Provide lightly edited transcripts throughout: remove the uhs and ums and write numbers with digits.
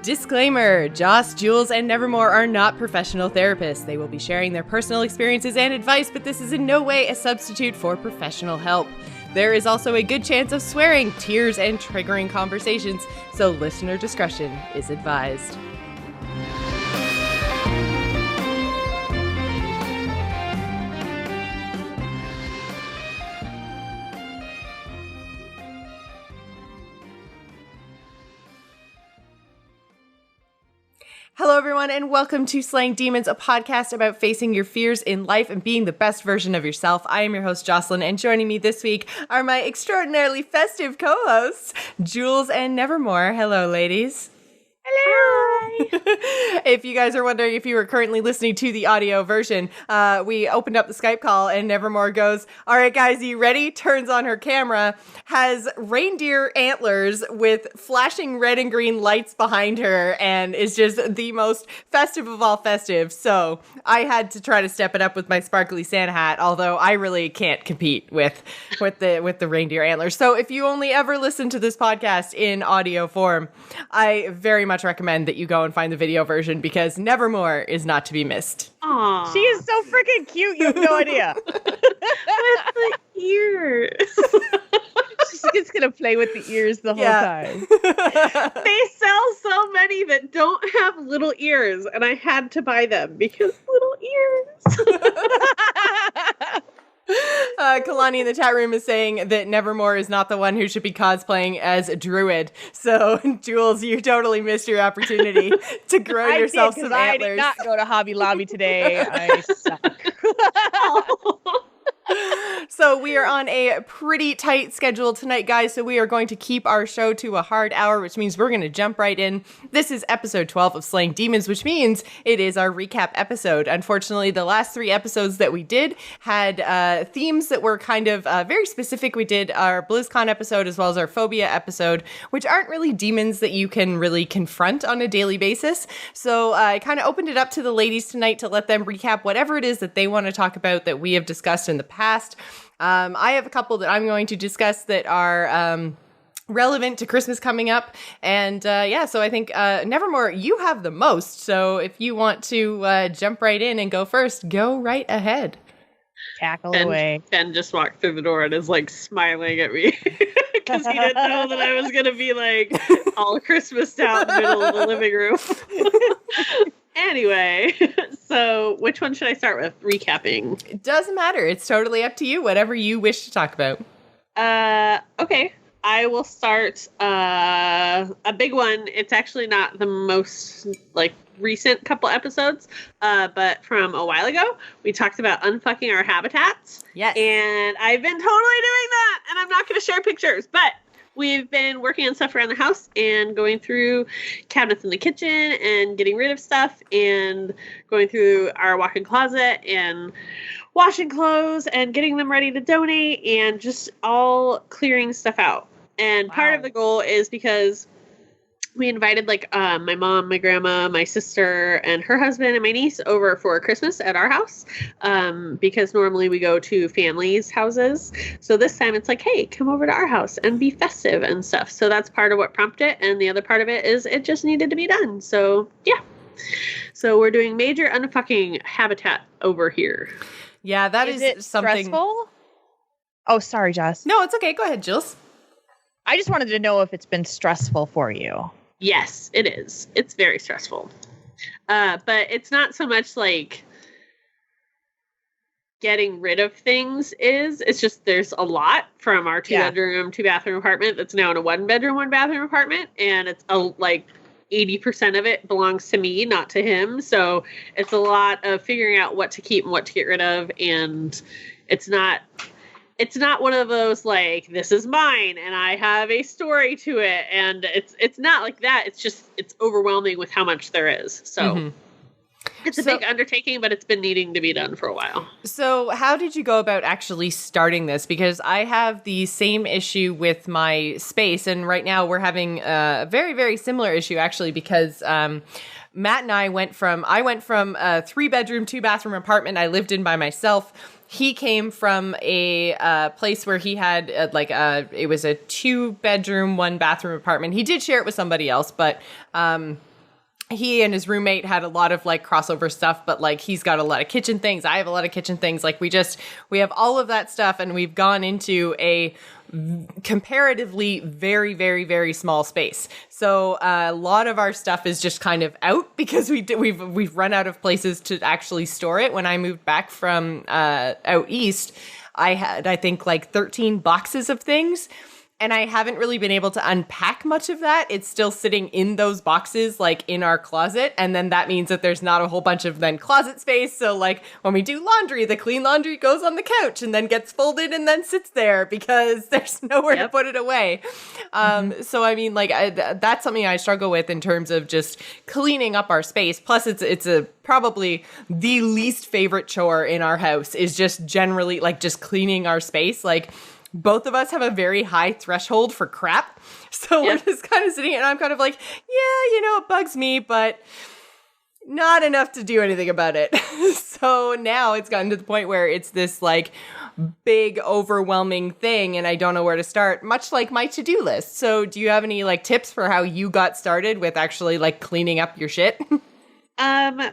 Disclaimer, Joss, Jules, and Nevermore are not professional therapists. They will be sharing their personal experiences and advice, but this is in no way a substitute for professional help. There is also a good chance of swearing, tears, and triggering conversations, so listener discretion is advised. Hello, everyone, and welcome to Slaying Demons, a podcast about facing your fears in life and being the best version of yourself. I am your host, Jocelyn, and joining me this week are my extraordinarily festive co-hosts, Jules and Nevermore. Hello, ladies. Hello! If you guys are wondering if you are currently listening to the audio version, we opened up the Skype call and Nevermore goes, "All right, guys, are you ready?" Turns on her camera, has reindeer antlers with flashing red and green lights behind her, and is just the most festive of all festive. So I had to try to step it up with my sparkly Santa hat, although I really can't compete with the reindeer antlers. So if you only ever listen to this podcast in audio form, I very much recommend that you go and find the video version because Nevermore is not to be missed. Aww. She is so freaking cute. You have no idea. With the ears. She's just going to play with the ears the whole time. They sell so many that don't have little ears, and I had to buy them because little ears. Kalani in the chat room is saying that Nevermore is not the one who should be cosplaying as a druid. So, Jules, you totally missed your opportunity to grow yourself some antlers. I did not go to Hobby Lobby today. I suck. So we are on a pretty tight schedule tonight, guys, so we are going to keep our show to a hard hour, which means we're going to jump right in. This is episode 12 of Slaying Demons, which means it is our recap episode. Unfortunately, the last 3 episodes that we did had themes that were kind of very specific. We did our BlizzCon episode as well as our Phobia episode, which aren't really demons that you can really confront on a daily basis. So I kind of opened it up to the ladies tonight to let them recap whatever it is that they want to talk about that we have discussed in the past. I have a couple that I'm going to discuss that are relevant to Christmas coming up. And so I think Nevermore, you have the most. So if you want to jump right in and go first, go right ahead. Tackle away. Ken just walked through the door and is like smiling at me because he didn't know that I was going to be like all Christmased out in the middle of the living room. Anyway, so which one should I start with? Recapping. It doesn't matter. It's totally up to you. Whatever you wish to talk about. Okay. I will start a big one. It's actually not the most recent couple episodes, but from a while ago, we talked about unfucking our habitats. Yes. And I've been totally doing that, and I'm not going to share pictures, but we've been working on stuff around the house and going through cabinets in the kitchen and getting rid of stuff and going through our walk-in closet and washing clothes and getting them ready to donate and just all clearing stuff out. And part of the goal is because we invited my mom, my grandma, my sister, and her husband and my niece over for Christmas at our house because normally we go to families' houses. So this time it's like, hey, come over to our house and be festive and stuff. So that's part of what prompted it. And the other part of it is it just needed to be done. So, yeah. So we're doing major unfucking habitat over here. Yeah, that is it something. Stressful? Oh, sorry, Jess. No, it's okay. Go ahead, Jules. I just wanted to know if it's been stressful for you. Yes, it is. It's very stressful. But it's not so much like getting rid of things is. It's just there's a lot from our 2-bedroom, 2-bathroom apartment that's now in a 1-bedroom, 1-bathroom apartment. And it's 80% of it belongs to me, not to him. So it's a lot of figuring out what to keep and what to get rid of. And it's not one of those this is mine and I have a story to it, and it's not like that. It's just it's overwhelming with how much there is. So it's a big undertaking, but it's been needing to be done for a while. So how did you go about actually starting this? Because I have the same issue with my space, and right now we're having a very, very similar issue actually because Matt and I went from a 3-bedroom, 2-bathroom apartment I lived in by myself. He came from a place where he had it was a 2-bedroom, 1-bathroom apartment. He did share it with somebody else, but he and his roommate had a lot of like crossover stuff, but like he's got a lot of kitchen things. I have a lot of kitchen things. Like we have all of that stuff, and we've gone into a comparatively very, very, very small space. So a lot of our stuff is just kind of out because we've run out of places to actually store it. When I moved back from out east, I had, I think, like 13 boxes of things. And I haven't really been able to unpack much of that. It's still sitting in those boxes, like in our closet. And then that means that there's not a whole bunch of then closet space. So like when we do laundry, the clean laundry goes on the couch and then gets folded and then sits there because there's nowhere to put it away. So I mean, like that's something I struggle with in terms of just cleaning up our space. Plus it's a probably the least favorite chore in our house is just generally like just cleaning our space. Like, both of us have a very high threshold for crap. So we're just kind of sitting and I'm kind of like, yeah, it bugs me, but not enough to do anything about it. So now it's gotten to the point where it's this like big overwhelming thing and I don't know where to start, much like my to-do list. So do you have any like tips for how you got started with actually like cleaning up your shit?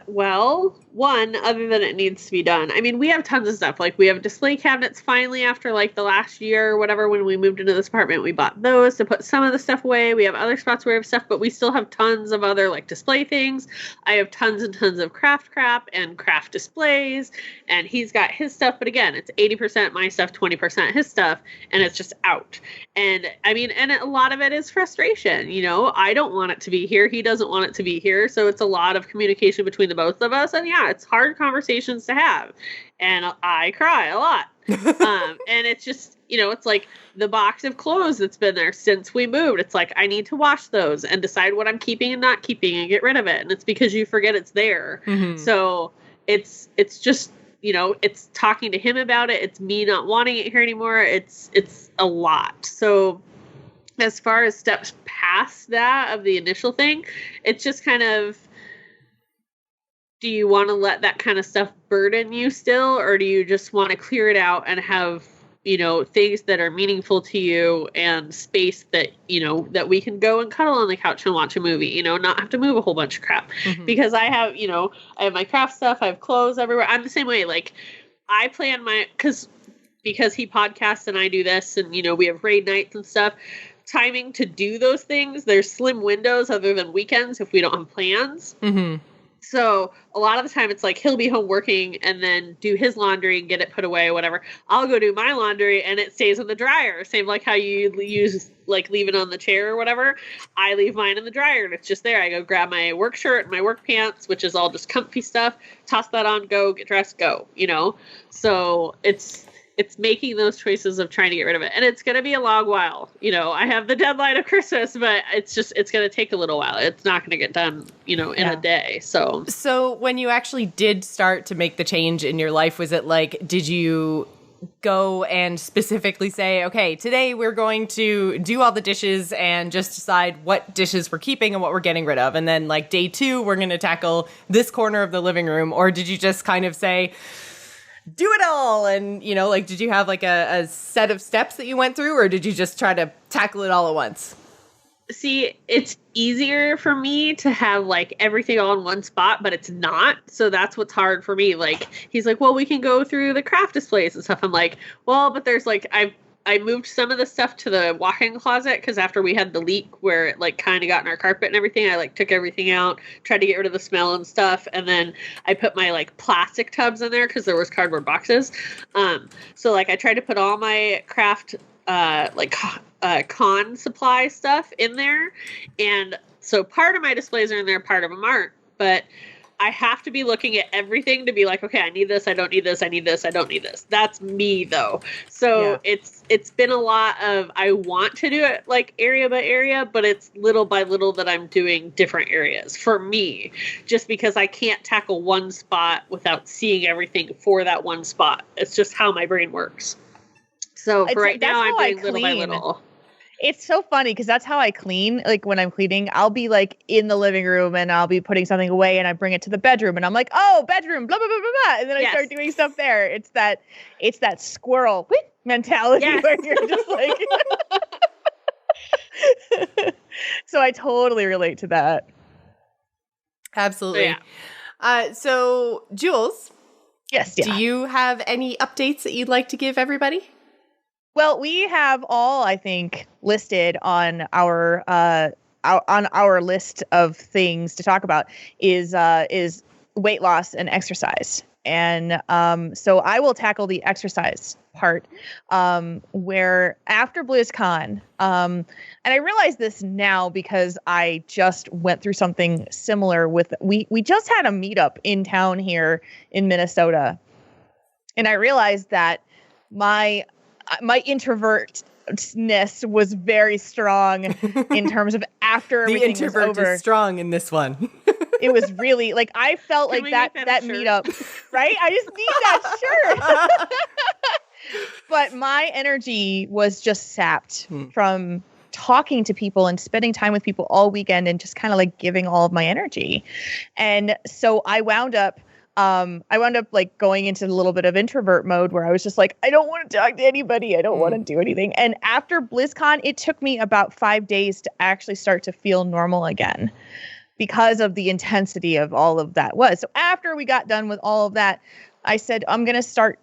Well, one, other than it needs to be done. I mean, we have tons of stuff. Like, we have display cabinets finally after, like, the last year or whatever when we moved into this apartment. We bought those to put some of the stuff away. We have other spots where we have stuff, but we still have tons of other, like, display things. I have tons and tons of craft crap and craft displays, and he's got his stuff. But again, it's 80% my stuff, 20% his stuff, and it's just out. And, I mean, and a lot of it is frustration, I don't want it to be here. He doesn't want it to be here. So it's a lot of communication between the both of us. And yeah, it's hard conversations to have. And I cry a lot. And it's just, it's like the box of clothes that's been there since we moved. It's like, I need to wash those and decide what I'm keeping and not keeping and get rid of it. And it's because you forget it's there. Mm-hmm. So it's just, it's talking to him about it. It's me not wanting it here anymore. It's a lot. So as far as steps past that of the initial thing, it's just kind of, do you want to let that kind of stuff burden you still, or do you just want to clear it out and have, things that are meaningful to you and space that, that we can go and cuddle on the couch and watch a movie, not have to move a whole bunch of crap. Mm-hmm. Because I have, I have my craft stuff, I have clothes everywhere. I'm the same way. Like, I plan because he podcasts and I do this and, we have raid nights and stuff. Timing to do those things, there's slim windows other than weekends if we don't have plans. Mm-hmm. So a lot of the time it's like he'll be home working and then do his laundry and get it put away or whatever. I'll go do my laundry and it stays in the dryer. Same like how you use like leave it on the chair or whatever. I leave mine in the dryer and it's just there. I go grab my work shirt and my work pants, which is all just comfy stuff, toss that on, go, get dressed, go, So it's making those choices of trying to get rid of it. And it's going to be a long while. I have the deadline of Christmas, but it's going to take a little while. It's not going to get done, in a day. So when you actually did start to make the change in your life, was it like, did you go and specifically say, okay, today we're going to do all the dishes and just decide what dishes we're keeping and what we're getting rid of? And then like day 2, we're going to tackle this corner of the living room. Or did you just kind of say, do it all? And, did you have like a set of steps that you went through, or did you just try to tackle it all at once? See, it's easier for me to have like everything all in one spot, but it's not. So that's what's hard for me. Like, he's like, well, we can go through the craft displays and stuff. I'm like, well, but there's like, I moved some of the stuff to the walk-in closet because after we had the leak where it like kind of got in our carpet and everything, I like took everything out, tried to get rid of the smell and stuff. And then I put my like plastic tubs in there because there was cardboard boxes. So like I tried to put all my craft con supply stuff in there. And so part of my displays are in there, part of them aren't. But I have to be looking at everything to be like, okay, I need this, I don't need this, I need this, I don't need this. That's me though. So it's been a lot of, I want to do it like area by area, but it's little by little that I'm doing different areas for me, just because I can't tackle one spot without seeing everything for that one spot. It's just how my brain works. So for right now, I'm doing little by little. It's so funny because that's how I clean. Like when I'm cleaning, I'll be like in the living room and I'll be putting something away and I bring it to the bedroom and I'm like, oh, bedroom, blah, blah, blah, blah, blah. And then I start doing stuff there. It's that squirrel mentality where you're just like, so I totally relate to that. Absolutely. So, So, Jules, Yes. do you have any updates that you'd like to give everybody? Well, we have all, I think, listed on our list of things to talk about is weight loss and exercise. And so I will tackle the exercise part, where after BlizzCon, and I realize this now because I just went through something similar with, we just had a meetup in town here in Minnesota. And I realized that my introvertness was very strong in terms of after The everything introvert was over. is strong in this one. It was really like I felt Can like we that make that a shirt? meetup, right? I just need that shirt. But my energy was just sapped from talking to people and spending time with people all weekend and just kind of like giving all of my energy. And so I wound up like going into a little bit of introvert mode where I was just like, I don't want to talk to anybody. I don't want to do anything. And after BlizzCon, it took me about 5 days to actually start to feel normal again because of the intensity of all of that was. So after we got done with all of that, I said, I'm going to start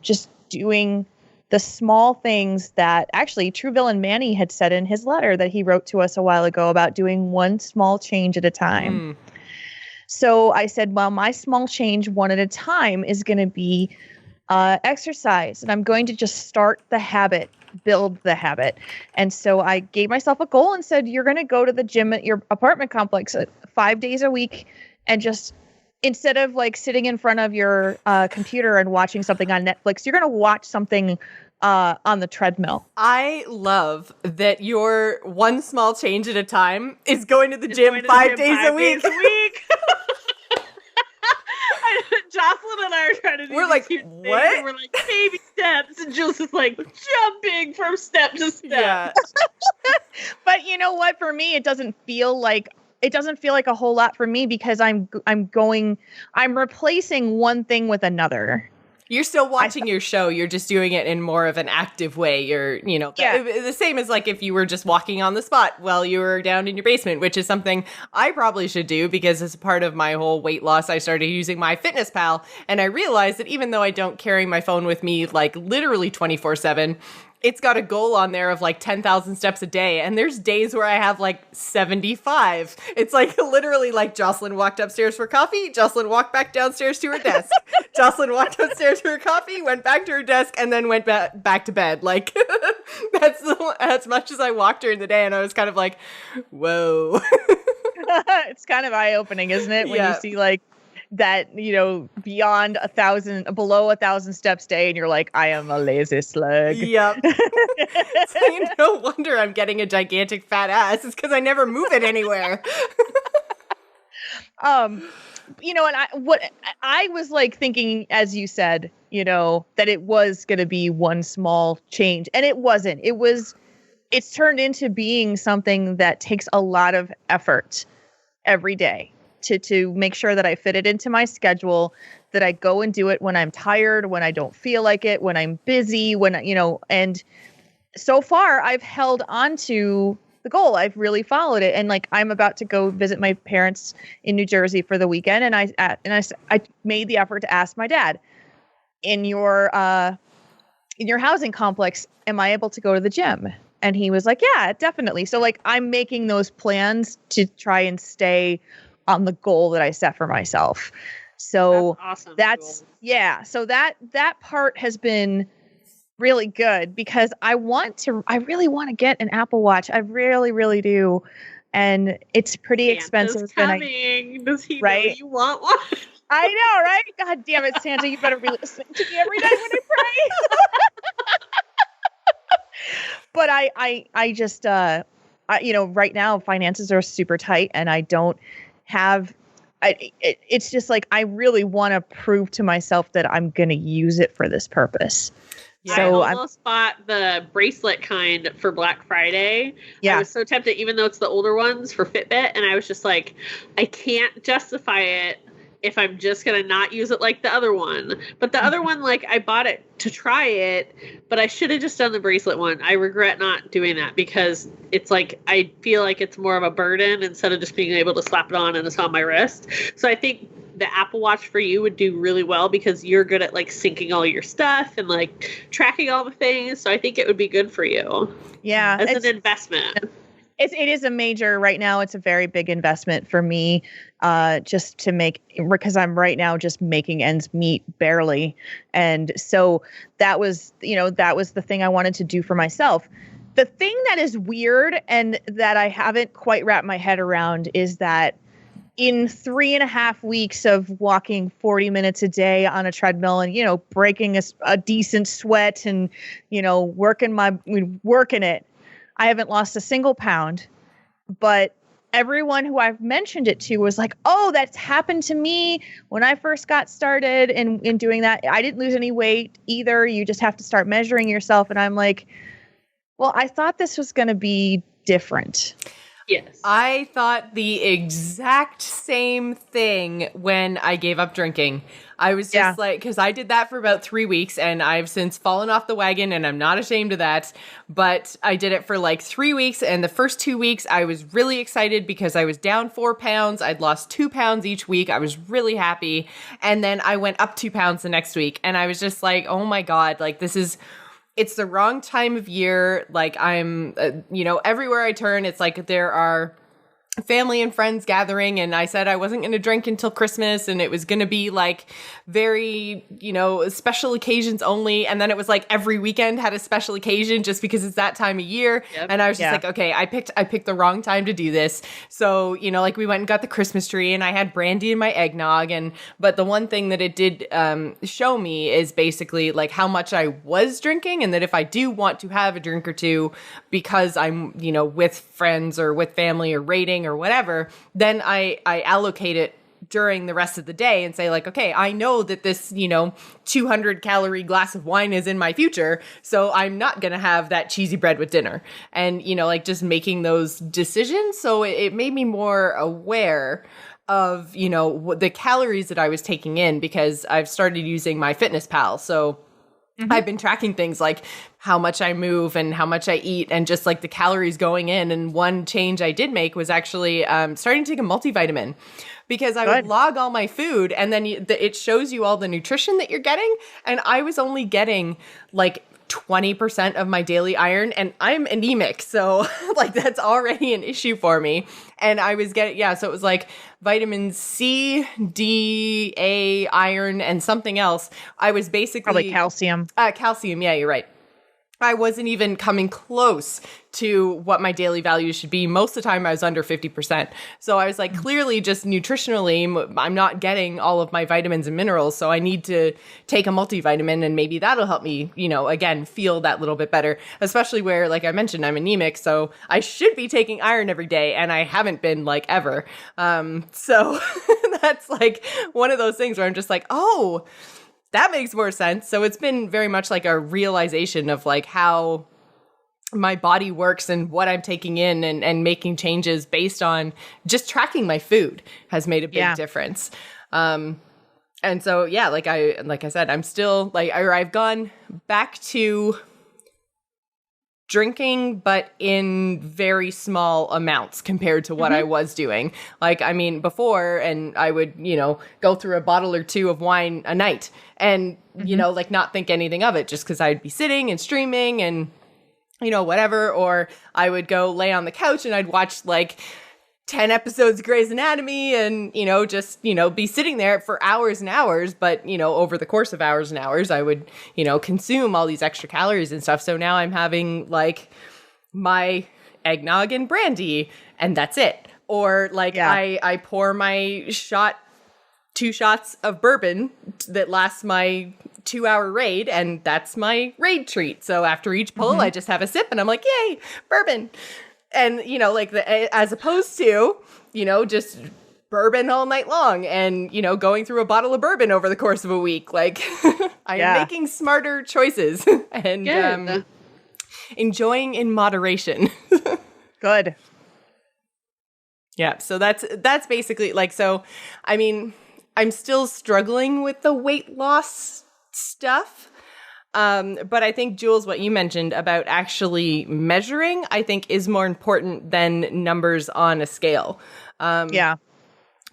just doing the small things that actually True Villain Manny had said in his letter that he wrote to us a while ago about doing one small change at a time. So I said, well, my small change one at a time is going to be exercise. And I'm going to just start the habit, build the habit. And so I gave myself a goal and said, you're going to go to the gym at your apartment complex 5 days a week. And just instead of like sitting in front of your computer and watching something on Netflix, you're going to watch something on the treadmill. I love that your one small change at a time is going to the gym 5 days a week. Jocelyn and I are trying to do We're like, cute what? things, and we're like, baby steps. And Jules is like, jumping from step to step. Yeah. But you know what? For me, it doesn't feel like a whole lot for me because I'm replacing one thing with another. You're still watching your show. You're just doing it in more of an active way. You're, the same as like if you were just walking on the spot while you were down in your basement, which is something I probably should do because as a part of my whole weight loss, I started using MyFitnessPal. And I realized that even though I don't carry my phone with me like literally 24/7, it's got a goal on there of like 10,000 steps a day. And there's days where I have like 75. It's like literally like Jocelyn walked upstairs for coffee. Jocelyn walked back downstairs to her desk. Jocelyn walked upstairs to her coffee, went back to her desk, and then went back to bed. Like that's as much as I walked during the day. And I was kind of like, whoa. It's kind of eye-opening, isn't it? When you see like that, beyond 1,000, below 1,000 steps a day, and you're like, I am a lazy slug. Yep. So no wonder I'm getting a gigantic fat ass. It's because I never move it anywhere. And I was like thinking, as you said, that it was going to be one small change, and it wasn't. It's turned into being something that takes a lot of effort every day. To make sure that I fit it into my schedule, that I go and do it when I'm tired, when I don't feel like it, when I'm busy, and so far I've held on to the goal. I've really followed it. And like, I'm about to go visit my parents in New Jersey for the weekend. And I made the effort to ask my dad, in your housing complex, am I able to go to the gym? And he was like, yeah, definitely. So like, I'm making those plans to try and stay on the goal that I set for myself. So that's awesome. So that part has been really good because I really want to get an Apple Watch. I really, really do. And it's pretty expensive. Does he know you want one? I know, right? God damn it, Santa, you better be listening to me every night when I pray. But I just, right now finances are super tight and I don't have, it's just like, I really want to prove to myself that I'm going to use it for this purpose. Yeah, so I almost bought the bracelet kind for Black Friday. Yeah. I was so tempted, even though it's the older ones for Fitbit. And I was just like, I can't justify it if I'm just going to not use it like the other one. But the other one, like, I bought it to try it, but I should have just done the bracelet one. I regret not doing that because it's like, I feel like it's more of a burden instead of just being able to slap it on and it's on my wrist. So I think the Apple Watch for you would do really well because you're good at like syncing all your stuff and like tracking all the things. So I think it would be good for you. Yeah. As an investment. It is a major right now. It's a very big investment for me, just to make, because I'm right now just making ends meet barely. And so that was the thing I wanted to do for myself. The thing that is weird and that I haven't quite wrapped my head around is that in 3.5 weeks of walking 40 minutes a day on a treadmill and, breaking a decent sweat and, working it, I haven't lost a single pound, but everyone who I've mentioned it to was like, oh, that's happened to me when I first got started in doing that. I didn't lose any weight either. You just have to start measuring yourself. And I'm like, well, I thought this was going to be different. Yes. I thought the exact same thing when I gave up drinking. I was just like, because I did that for about 3 weeks and I've since fallen off the wagon and I'm not ashamed of that. But I did it for like 3 weeks. And the first 2 weeks, I was really excited because I was down 4 pounds. I'd lost 2 pounds each week. I was really happy. And then I went up 2 pounds the next week. And I was just like, oh my God, like it's the wrong time of year. Like I'm, everywhere I turn, it's like there are family and friends gathering. And I said I wasn't going to drink until Christmas and it was going to be like very, special occasions only. And then it was like every weekend had a special occasion just because it's that time of year. Yep. And I was just like, okay, I picked the wrong time to do this. So, like we went and got the Christmas tree and I had brandy in my eggnog. But the one thing that it did show me is basically like how much I was drinking and that if I do want to have a drink or two because I'm, with friends or with family or rating or whatever, then I allocate it during the rest of the day and say like, okay, I know that this, 200 calorie glass of wine is in my future. So I'm not going to have that cheesy bread with dinner and, like just making those decisions. So it made me more aware of, the calories that I was taking in because I've started using my Fitness Pal. So I've been tracking things like how much I move and how much I eat and just like the calories going in. And one change I did make was actually starting to take a multivitamin because I would log all my food and then it shows you all the nutrition that you're getting. And I was only getting like 20% of my daily iron and I'm anemic. So like that's already an issue for me. And I was getting, so it was like vitamin C, D, A, iron, and something else. I was basically... Probably calcium. Calcium, yeah, you're right. I wasn't even coming close to what my daily values should be. Most of the time I was under 50%. So I was like, clearly just nutritionally, I'm not getting all of my vitamins and minerals. So I need to take a multivitamin and maybe that'll help me, again, feel that little bit better, especially where, like I mentioned, I'm anemic. So I should be taking iron every day and I haven't been like ever. So that's like one of those things where I'm just like, oh, that makes more sense. So it's been very much like a realization of like how my body works and what I'm taking in and making changes based on just tracking my food has made a big difference. And so, like I said, I'm still I've gone back to drinking, but in very small amounts compared to what I was doing. Before, and I would, go through a bottle or two of wine a night and, not think anything of it just because I'd be sitting and streaming and, whatever. Or I would go lay on the couch and I'd watch 10 episodes of Grey's Anatomy and, just, be sitting there for hours and hours. But, over the course of hours and hours, I would, consume all these extra calories and stuff. So now I'm having my eggnog and brandy and that's it. Or I pour my 2 shots of bourbon that lasts my 2-hour raid and that's my raid treat. So after each pull, I just have a sip and I'm like, yay, bourbon. And, as opposed to, just bourbon all night long and, going through a bottle of bourbon over the course of a week. I'm making smarter choices and enjoying in moderation. Good. Yeah. So that's basically I'm still struggling with the weight loss stuff. But I think, Jules, what you mentioned about actually measuring, I think is more important than numbers on a scale. Yeah.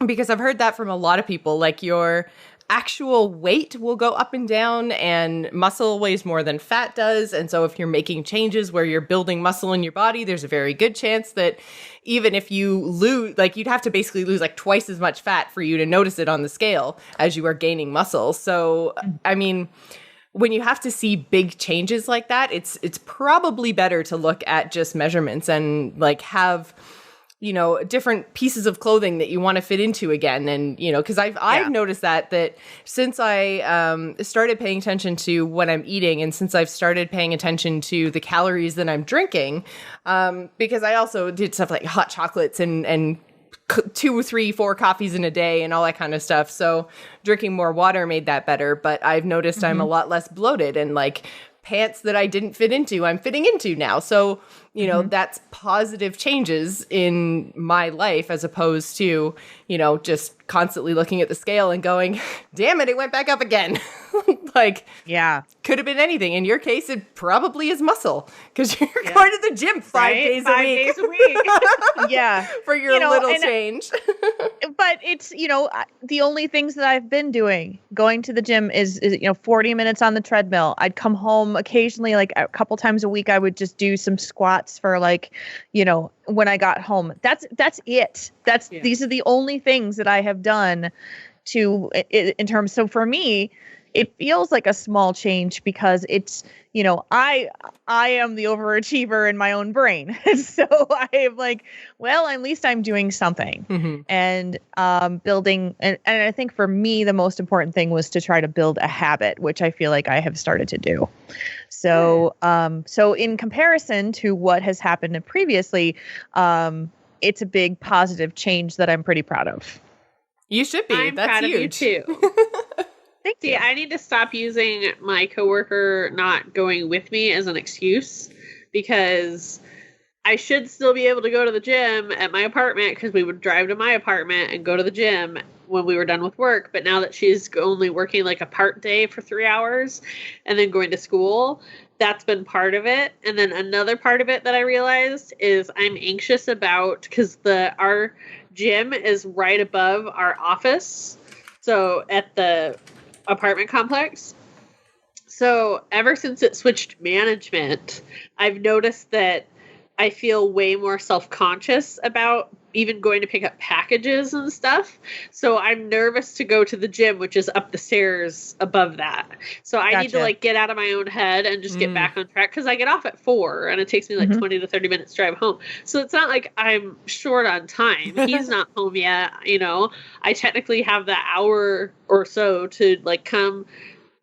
Because I've heard that from a lot of people, like your actual weight will go up and down, and muscle weighs more than fat does. And so if you're making changes where you're building muscle in your body, there's a very good chance that even if you lose, like you'd have to basically lose like twice as much fat for you to notice it on the scale as you are gaining muscle. So, I mean, when you have to see big changes like that, it's probably better to look at just measurements and like have, you know, different pieces of clothing that you want to fit into again. And, you know, because I've noticed that since I started paying attention to what I'm eating, and since I've started paying attention to the calories that I'm drinking, because I also did stuff like hot chocolates and 2, 3, 4 coffees in a day and all that kind of stuff. So drinking more water made that better. But I've noticed I'm a lot less bloated, and like pants that I didn't fit into, I'm fitting into now. So, you know, that's positive changes in my life, as opposed to, you know, just constantly looking at the scale and going, damn it, it went back up again. Like, yeah, could have been anything. In your case, it probably is muscle, because you're going to the gym 5 days a week. 5 days a week. Yeah. For your little change. But it's, you know, the only things that I've been doing, going to the gym is, you know, 40 minutes on the treadmill. I'd come home occasionally, like a couple times a week, I would just do some squats for like, you know, when I got home. That's it. These are the only things that I have done in terms. So for me, it feels like a small change because it's, you know, I am the overachiever in my own brain. So I am like, well, at least I'm doing something and building. And I think for me, the most important thing was to try to build a habit, which I feel like I have started to do. So, so in comparison to what has happened previously, it's a big positive change that I'm pretty proud of. You should be. I'm That's proud huge. of you too. Thank you. See, I need to stop using my coworker not going with me as an excuse, because I should still be able to go to the gym at my apartment, because we would drive to my apartment and go to the gym when we were done with work. But now that she's only working like a part day for 3 hours and then going to school, that's been part of it. And then another part of it that I realized is I'm anxious about, because our gym is right above our office. So at the apartment complex. So ever since it switched management, I've noticed that I feel way more self-conscious about even going to pick up packages and stuff. So I'm nervous to go to the gym, which is up the stairs above that. So I need to like get out of my own head and just get back on track, because I get off at 4 and it takes me like 20 to 30 minutes to drive home. So it's not like I'm short on time. He's not home yet. You know, I technically have that hour or so to like come,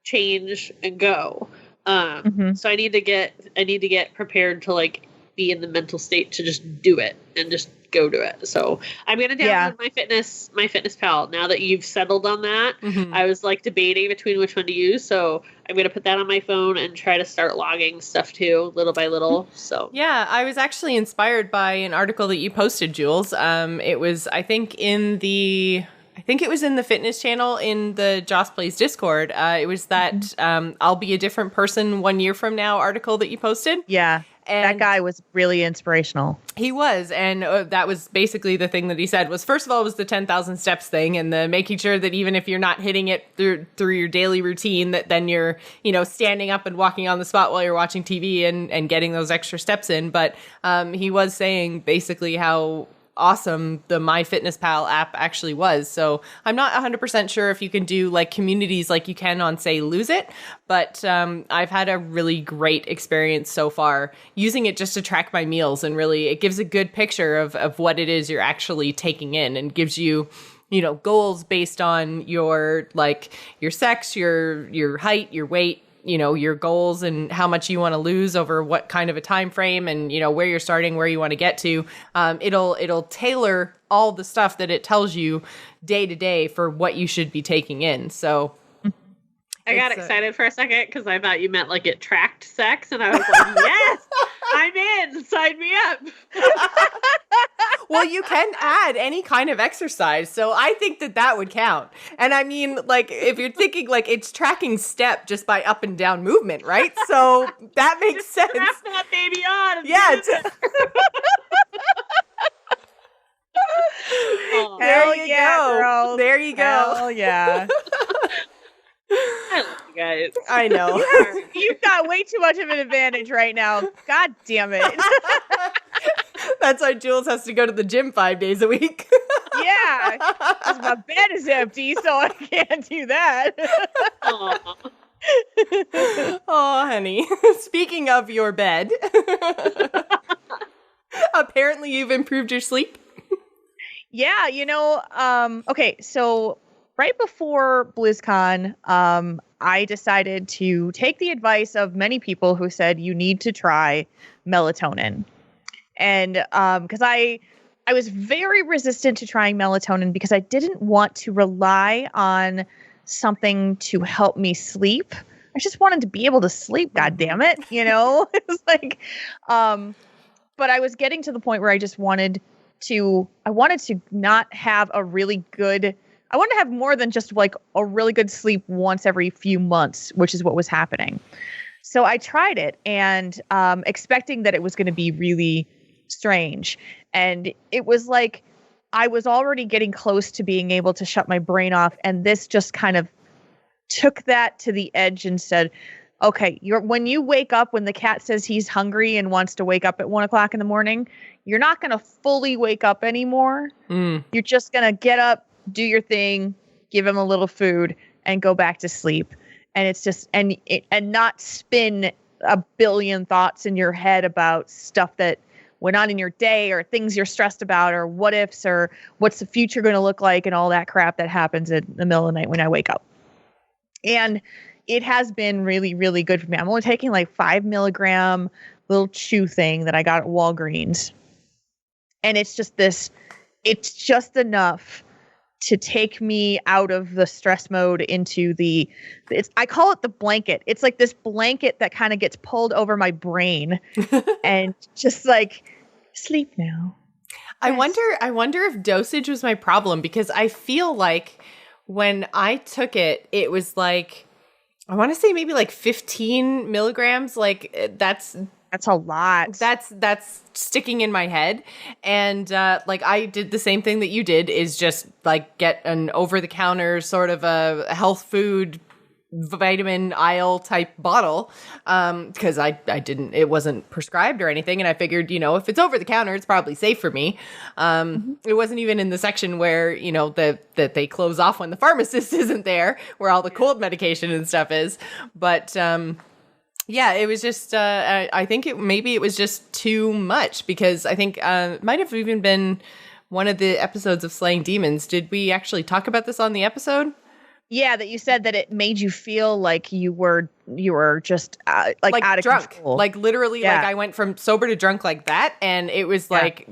change, and go. So I need to get prepared to like be in the mental state to just do it and just go to it. So I'm gonna download my fitness pal now that you've settled on that. I was like debating between which one to use, so I'm gonna put that on my phone and try to start logging stuff too, little by little. So yeah, I was actually inspired by an article that you posted, Jules. It was, I think it was in the fitness channel in the Joss Plays Discord. It was that I'll be a different person 1 year from now article that you posted. Yeah. And that guy was really inspirational. He was. And that was basically the thing that he said was, first of all, was the 10,000 steps thing, and the making sure that even if you're not hitting it through your daily routine, that then you're, you know, standing up and walking on the spot while you're watching TV and getting those extra steps in. But he was saying basically how awesome the MyFitnessPal app actually was. So I'm not 100% sure if you can do like communities like you can on, say, Lose It, but I've had a really great experience so far using it just to track my meals, and really it gives a good picture of what it is you're actually taking in, and gives you, you know, goals based on your like your sex, your height, your weight, you know, your goals and how much you want to lose over what kind of a time frame, and, you know, where you're starting, where you want to get to. It'll tailor all the stuff that it tells you day to day for what you should be taking in. So I got excited for a second because I thought you meant like it tracked sex, and I was like, yes, I'm in, sign me up. Well, you can add any kind of exercise, so I think that would count. And I mean, like, if you're thinking, like, it's tracking step just by up and down movement, right? So that makes sense. Strap that baby on. Yeah. There you go. Girls. There you go. Hell yeah. I love you guys. I know. You've got way too much of an advantage right now. God damn it. That's why Jules has to go to the gym 5 days a week. Yeah. Because my bed is empty, so I can't do that. Oh, honey. Speaking of your bed, apparently you've improved your sleep. Yeah, okay, so right before BlizzCon, I decided to take the advice of many people who said you need to try melatonin. And because I was very resistant to trying melatonin because I didn't want to rely on something to help me sleep. I just wanted to be able to sleep, God damn it, It was like, but I was getting to the point where I wanted to not have I wanted to have more than just like a really good sleep once every few months, which is what was happening. So I tried it and expecting that it was going to be really strange. And it was like I was already getting close to being able to shut my brain off. And this just kind of took that to the edge and said, okay, when you wake up, when the cat says he's hungry and wants to wake up at 1 o'clock in the morning, you're not going to fully wake up anymore. You're just going to get up, do your thing, give him a little food, and go back to sleep. And it's just and not spin a billion thoughts in your head about stuff that went on in your day or things you're stressed about or what ifs or what's the future going to look like and all that crap that happens in the middle of the night when I wake up. And it has been really, really good for me. I'm only taking like 5 milligram little chew thing that I got at Walgreens. And it's just enough to take me out of the stress mode into I call it the blanket. It's like this blanket that kind of gets pulled over my brain and just like, sleep now. I wonder if dosage was my problem because I feel like when I took it, it was like, I want to say maybe like 15 milligrams. Like that's a lot. That's sticking in my head. And like I did the same thing that you did is just like get an over the counter sort of a health food vitamin aisle type bottle because it wasn't prescribed or anything, and I figured if it's over the counter it's probably safe for me. It wasn't even in the section where that they close off when the pharmacist isn't there, where all the cold medication and stuff is. But yeah, it was just I think maybe it was just too much because I think it might have even been one of the episodes of Slaying Demons. Did we actually talk about this on the episode? Yeah, that you said that it made you feel like you were just like out of drunk. Control. Like literally, like I went from sober to drunk like that, and it was like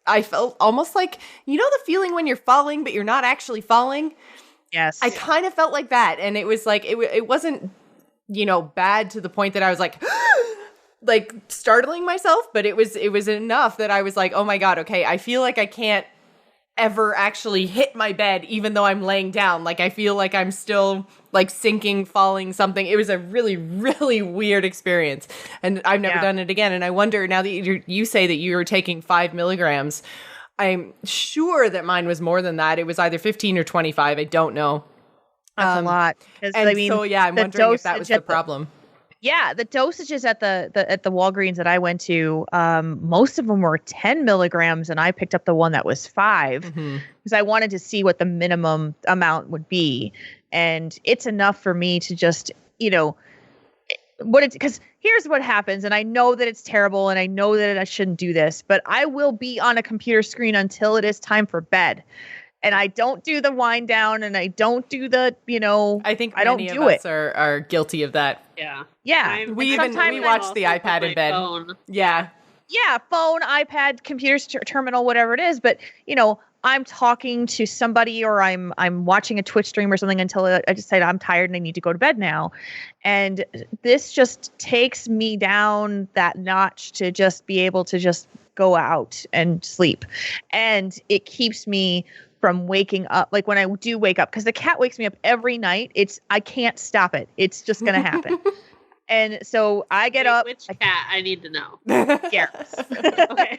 I felt almost like the feeling when you're falling but you're not actually falling. Yes, I kind of felt like that, and it was like it wasn't bad to the point that I was like like startling myself, but it was enough that I was like, oh my god, okay, I feel like I can't ever actually hit my bed even though I'm laying down. Like I feel like I'm still like sinking, falling, something. It was a really, really weird experience, and I've never done it again. And I wonder now that you say that you were taking 5 milligrams, I'm sure that mine was more than that. It was either 15 or 25. I don't know. That's a lot. And so I'm wondering if that was the problem. Yeah, the dosages at the Walgreens that I went to, most of them were 10 milligrams, and I picked up the one that was 5 because I wanted to see what the minimum amount would be, and it's enough for me to just, because here's what happens, and I know that it's terrible, and I know that I shouldn't do this, but I will be on a computer screen until it is time for bed. And I don't do the wind down, and I don't do the, I think I don't many do of us it. are guilty of that. Yeah. Yeah. We watch the iPad in bed. Phone. Yeah. Yeah, phone, iPad, computer terminal, whatever it is. But, I'm talking to somebody or I'm watching a Twitch stream or something until I decide I'm tired and I need to go to bed now. And this just takes me down that notch to just be able to just go out and sleep. And it keeps me from waking up. Like when I do wake up, because the cat wakes me up every night. I can't stop it. It's just going to happen. And so I get up. Which cat? I need to know. Garrus. Okay.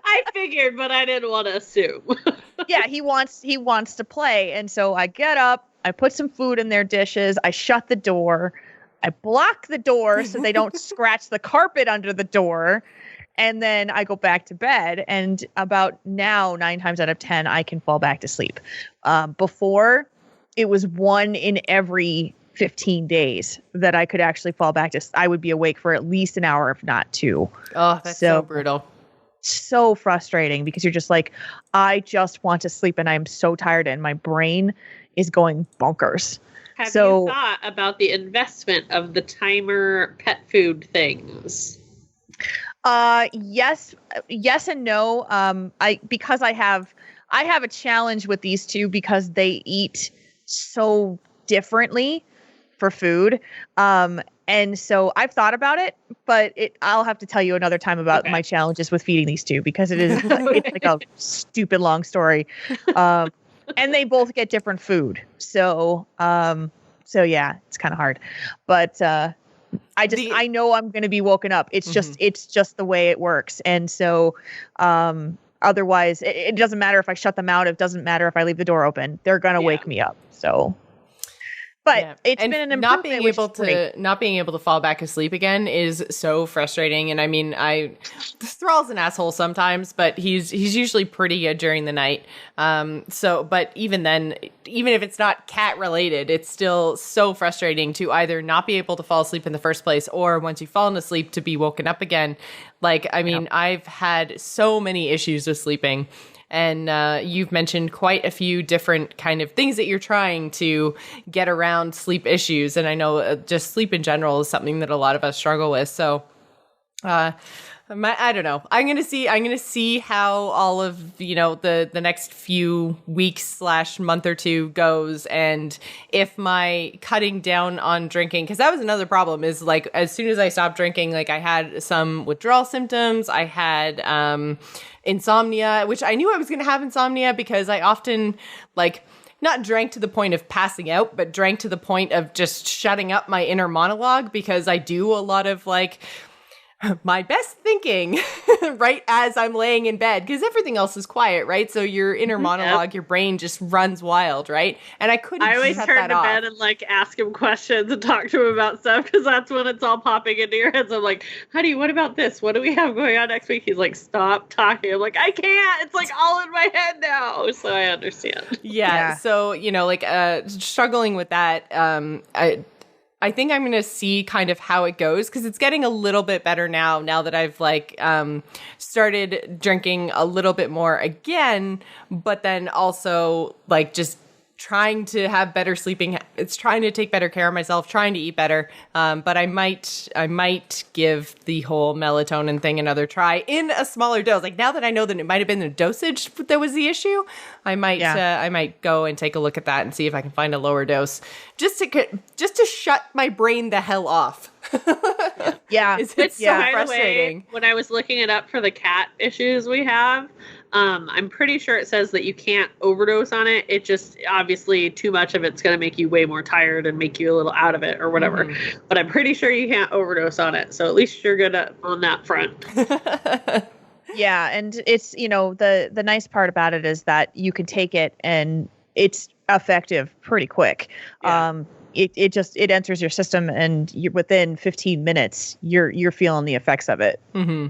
I figured, but I didn't want to assume. Yeah, he wants to play. And so I get up, I put some food in their dishes, I shut the door, I block the door so they don't scratch the carpet under the door. And then I go back to bed. And about now, 9 times out of 10, I can fall back to sleep. Before, it was 1 in every 15 days that I could actually fall back to. I would be awake for at least an hour, if not 2. Oh, that's so brutal. So frustrating because you're just like, I just want to sleep and I'm so tired and my brain is going bonkers. Have you thought about the investment of the timer pet food things? Yes and no. Because I have a challenge with these two because they eat so differently for food. And so I've thought about it, but I'll have to tell you another time about my challenges with feeding these two because it's like a stupid long story. And they both get different food. So yeah, it's kind of hard, but, I know I'm going to be woken up. It's just the way it works. And so, otherwise it doesn't matter if I shut them out. It doesn't matter if I leave the door open, they're going to wake me up. So, but it's been an improvement. Not being able to fall back asleep again is so frustrating. And I mean, Thrall's an asshole sometimes, but he's usually pretty good during the night. But even then, even if it's not cat related, it's still so frustrating to either not be able to fall asleep in the first place, or once you've fallen asleep to be woken up again. Like, I mean, I've had so many issues with sleeping. And you've mentioned quite a few different kind of things that you're trying to get around sleep issues. And I know just sleep in general is something that a lot of us struggle with. So I don't know. I'm going to see how all of, the next few weeks / month or two goes. And if my cutting down on drinking, because that was another problem, is like, as soon as I stopped drinking, like I had some withdrawal symptoms. I had, insomnia, which I knew I was going to have insomnia because I often not drank to the point of passing out, but drank to the point of just shutting up my inner monologue because I do a lot of my best thinking right as I'm laying in bed because everything else is quiet, right? So your inner monologue, your brain just runs wild, right? And I always turn to bed and ask him questions and talk to him about stuff because that's when it's all popping into your head. So I'm like, honey, what about this? What do we have going on next week? He's like, stop talking. I'm like, I can't. It's all in my head now. So I understand. Yeah. So, struggling with that, I think I'm going to see kind of how it goes because it's getting a little bit better now that I've started drinking a little bit more again, but then also just trying to have better sleeping. It's trying to take better care of myself, trying to eat better. But I might give the whole melatonin thing another try in a smaller dose. Now that I know that it might have been the dosage that was the issue, I might go and take a look at that and see if I can find a lower dose just to shut my brain the hell off. Yeah. It's so frustrating. Way, when I was looking it up for the cat issues we have, I'm pretty sure it says that you can't overdose on it. It just, obviously, too much of it's going to make you way more tired and make you a little out of it or whatever. Mm-hmm. But I'm pretty sure you can't overdose on it. So at least you're good on that front. Yeah. And it's, the nice part about it is that you can take it and it's effective pretty quick. Yeah. It enters your system and within 15 minutes, you're feeling the effects of it. Mm-hmm.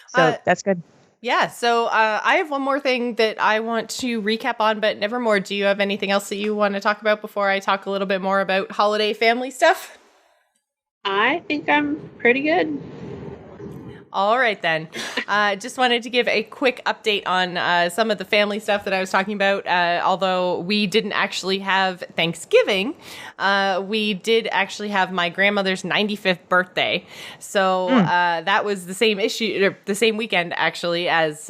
So that's good. Yeah. So I have one more thing that I want to recap on, but Nevermore, do you have anything else that you want to talk about before I talk a little bit more about holiday family stuff? I think I'm pretty good. All right, then. Just wanted to give a quick update on some of the family stuff that I was talking about. Although we didn't actually have Thanksgiving, we did actually have my grandmother's 95th birthday. So that was the same the same weekend, actually, as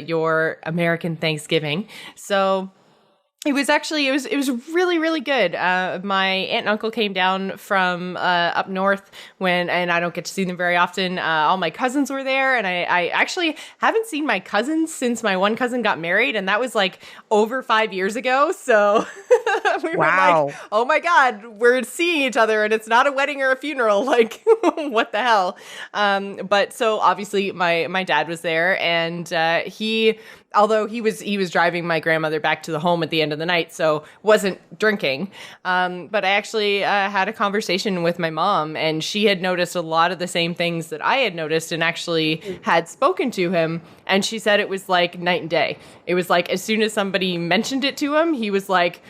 your American Thanksgiving. So it was really, really good. My aunt and uncle came down from up north and I don't get to see them very often. All my cousins were there, and I actually haven't seen my cousins since my one cousin got married, and that was like over 5 years ago. So we were like, oh my God, we're seeing each other, and it's not a wedding or a funeral. Like, what the hell? But so obviously my dad was there, and although he was driving my grandmother back to the home at the end of the night, so wasn't drinking. But I actually had a conversation with my mom, and she had noticed a lot of the same things that I had noticed and actually had spoken to him. And she said it was like night and day. It was like as soon as somebody mentioned it to him, he was like,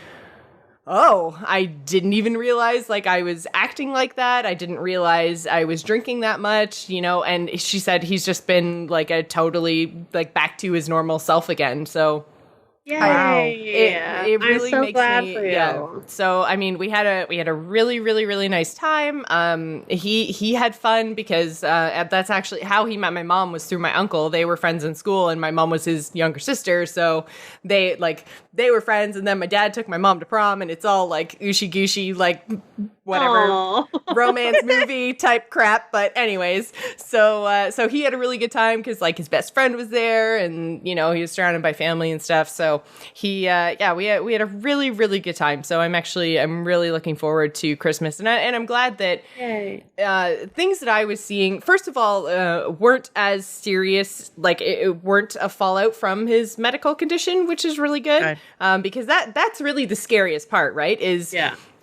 oh, I didn't even realize like I was acting like that. I didn't realize I was drinking that much, and she said he's just been like a totally like back to his normal self again. So it really I'm so makes glad me, for you. yeah. So I mean, we had a really, really, really nice time. He had fun because that's actually how he met my mom, was through my uncle. They were friends in school, and my mom was his younger sister. So they were friends, and then my dad took my mom to prom, and it's all like ooshy gooshy, like whatever romance movie type crap. But anyways, so he had a really good time because like his best friend was there, and he was surrounded by family and stuff. So we had a really, really good time. So I'm really looking forward to Christmas, and I'm glad that things that I was seeing, first of all, weren't as serious, like it weren't a fallout from his medical condition, which is really good. Because that's really the scariest part, right?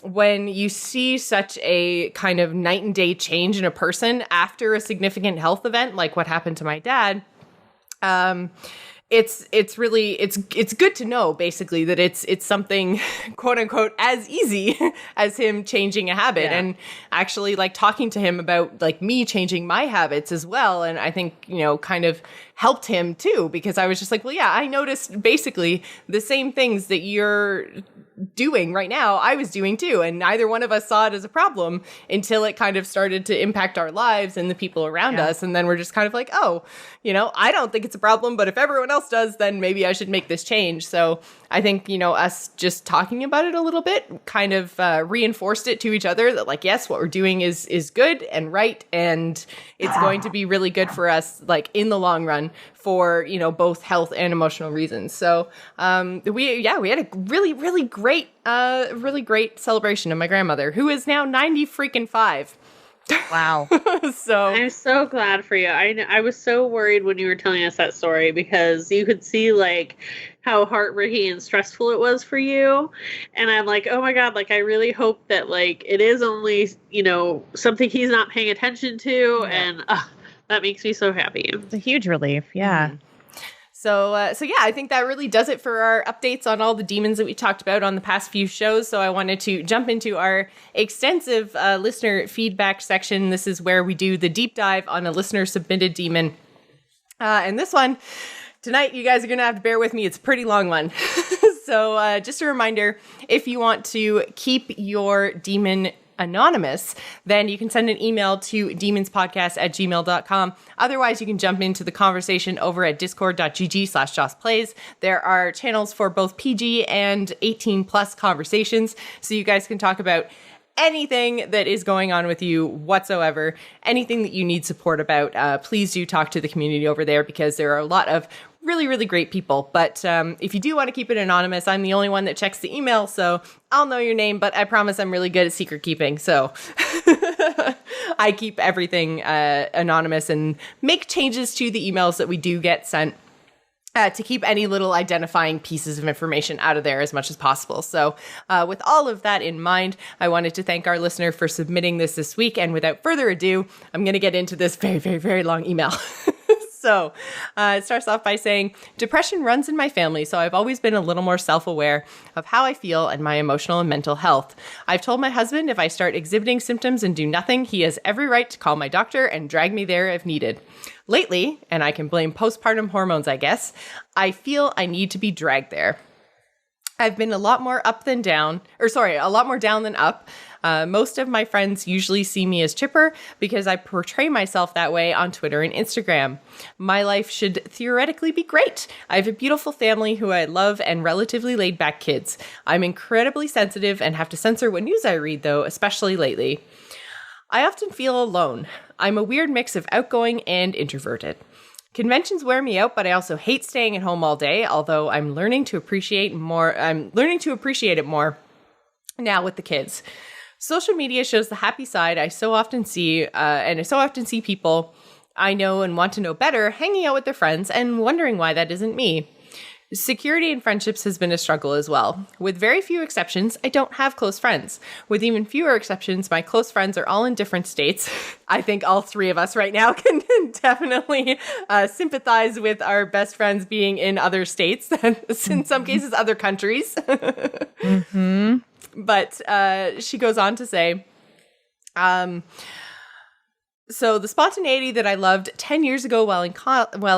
When you see such a kind of night and day change in a person after a significant health event, like what happened to my dad. It's really good to know basically that it's something quote unquote as easy as him changing a habit, and actually like talking to him about like me changing my habits as well. And I think, kind of helped him too, because I was just like, well, yeah, I noticed basically the same things that you're doing right now, I was doing too. And neither one of us saw it as a problem until it kind of started to impact our lives and the people around us. And then we're just kind of like, oh, I don't think it's a problem, but if everyone else does, then maybe I should make this change. So I think, us just talking about it a little bit kind of reinforced it to each other that like, yes, what we're doing is good and right. And it's going to be really good for us, like in the long run, for, both health and emotional reasons. So we had a really, really great celebration of my grandmother, who is now 90 freaking 5. Wow. So I'm so glad for you. I was so worried when you were telling us that story, because you could see like how heartbreaking and stressful it was for you. And I'm like, oh my God, like I really hope that like it is only, something he's not paying attention to. And that makes me so happy. It's a huge relief. Yeah. Mm-hmm. So yeah, I think that really does it for our updates on all the demons that we talked about on the past few shows. So I wanted to jump into our extensive listener feedback section. This is where we do the deep dive on a listener submitted demon. And this one, tonight, you guys are going to have to bear with me. It's a pretty long one. So just a reminder, if you want to keep your demon anonymous, then you can send an email to demonspodcast@gmail.com. Otherwise, you can jump into the conversation over at discord.gg/JossPlays. There are channels for both PG and 18 plus conversations, so you guys can talk about anything that is going on with you whatsoever, anything that you need support about. Please do talk to the community over there, because there are a lot of really, really great people. But if you do want to keep it anonymous, I'm the only one that checks the email, so I'll know your name, but I promise I'm really good at secret keeping. So I keep everything anonymous and make changes to the emails that we do get sent to keep any little identifying pieces of information out of there as much as possible. So with all of that in mind, I wanted to thank our listener for submitting this week. And without further ado, I'm going to get into this very, very, very long email. So it starts off by saying, depression runs in my family, so I've always been a little more self-aware of how I feel and my emotional and mental health. I've told my husband if I start exhibiting symptoms and do nothing, he has every right to call my doctor and drag me there if needed. Lately, and I can blame postpartum hormones, I guess, I feel I need to be dragged there. I've been a lot more down than up. Most of my friends usually see me as chipper because I portray myself that way on Twitter and Instagram. My life should theoretically be great. I have a beautiful family who I love and relatively laid back kids. I'm incredibly sensitive and have to censor what news I read, though, especially lately. I often feel alone. I'm a weird mix of outgoing and introverted. Conventions wear me out, but I also hate staying at home all day, although I'm learning to appreciate it more now with the kids. Social media shows the happy side I so often see, and I so often see people I know and want to know better hanging out with their friends and wondering why that isn't me. Security in friendships has been a struggle as well. With very few exceptions, I don't have close friends. With even fewer exceptions, my close friends are all in different states. I think all three of us right now can definitely sympathize with our best friends being in other states, in some cases other countries. Mm-hmm. But she goes on to say, so the spontaneity that I loved 10 years ago while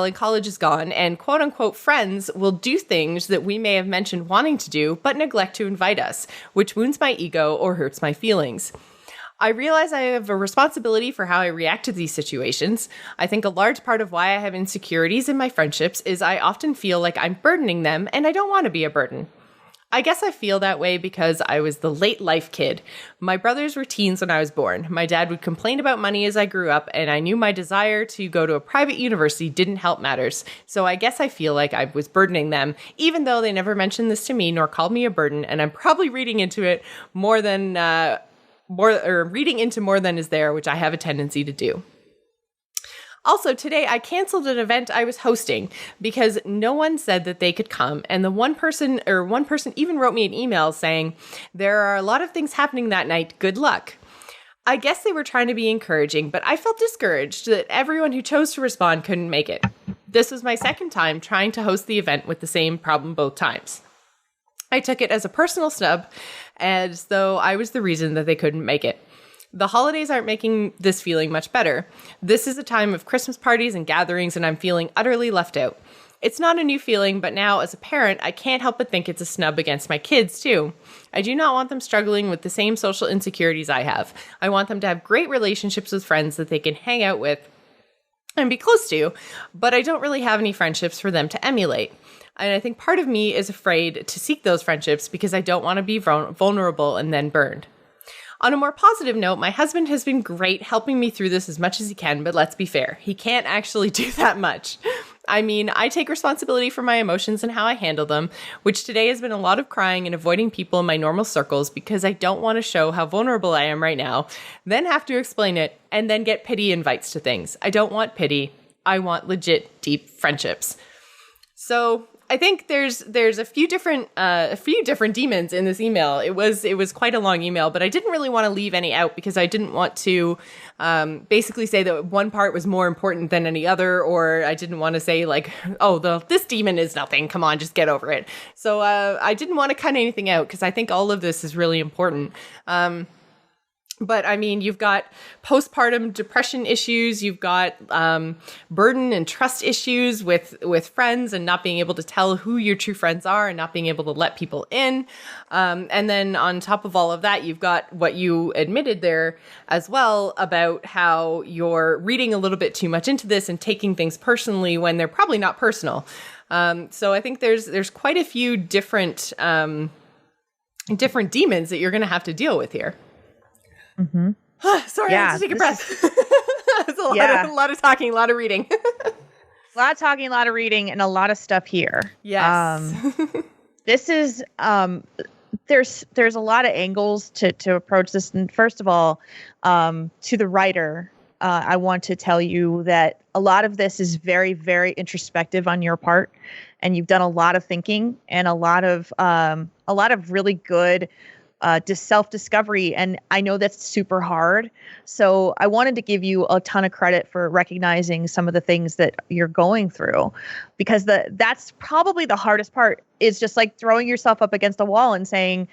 in college is gone, and quote-unquote friends will do things that we may have mentioned wanting to do, but neglect to invite us, which wounds my ego or hurts my feelings. I realize I have a responsibility for how I react to these situations. I think a large part of why I have insecurities in my friendships is I often feel like I'm burdening them, and I don't want to be a burden. I guess I feel that way because I was the late life kid. My brothers were teens when I was born. My dad would complain about money as I grew up, and I knew my desire to go to a private university didn't help matters. So I guess I feel like I was burdening them, even though they never mentioned this to me nor called me a burden, and I'm probably reading into it more than is there, which I have a tendency to do. Also, today I canceled an event I was hosting because no one said that they could come. And the one person even wrote me an email saying, there are a lot of things happening that night. Good luck. I guess they were trying to be encouraging, but I felt discouraged that everyone who chose to respond couldn't make it. This was my second time trying to host the event with the same problem both times. I took it as a personal snub, as though I was the reason that they couldn't make it. The holidays aren't making this feeling much better. This is a time of Christmas parties and gatherings, and I'm feeling utterly left out. It's not a new feeling, but now as a parent, I can't help but think it's a snub against my kids, too. I do not want them struggling with the same social insecurities I have. I want them to have great relationships with friends that they can hang out with and be close to, but I don't really have any friendships for them to emulate. And I think part of me is afraid to seek those friendships because I don't want to be vulnerable and then burned. On a more positive note, my husband has been great helping me through this as much as he can, but let's be fair, he can't actually do that much. I mean, I take responsibility for my emotions and how I handle them, which today has been a lot of crying and avoiding people in my normal circles because I don't want to show how vulnerable I am right now, then have to explain it, and then get pity invites to things. I don't want pity. I want legit, deep friendships. So I think there's a few different demons in this email. It was quite a long email, but I didn't really want to leave any out because I didn't want to basically say that one part was more important than any other, or I didn't want to say like, oh, this demon is nothing. Come on, just get over it. So I didn't want to cut anything out because I think all of this is really important. But I mean, you've got postpartum depression issues, you've got burden and trust issues with friends and not being able to tell who your true friends are and not being able to let people in. And then on top of all of that, you've got what you admitted there as well about how you're reading a little bit too much into this and taking things personally when they're probably not personal. So I think there's quite a few different demons that you're going to have to deal with here. Mm-hmm. Sorry, I had to take a breath. It's a lot of talking, a lot of reading. A lot of talking, a lot of reading, and a lot of stuff here. Yes. This is there's a lot of angles to approach this. And first of all, to the writer, I want to tell you that a lot of this is very, very introspective on your part, and you've done a lot of thinking and a lot of really good self-discovery. And I know that's super hard. So I wanted to give you a ton of credit for recognizing some of the things that you're going through, because that's probably the hardest part, is just like throwing yourself up against the wall and saying,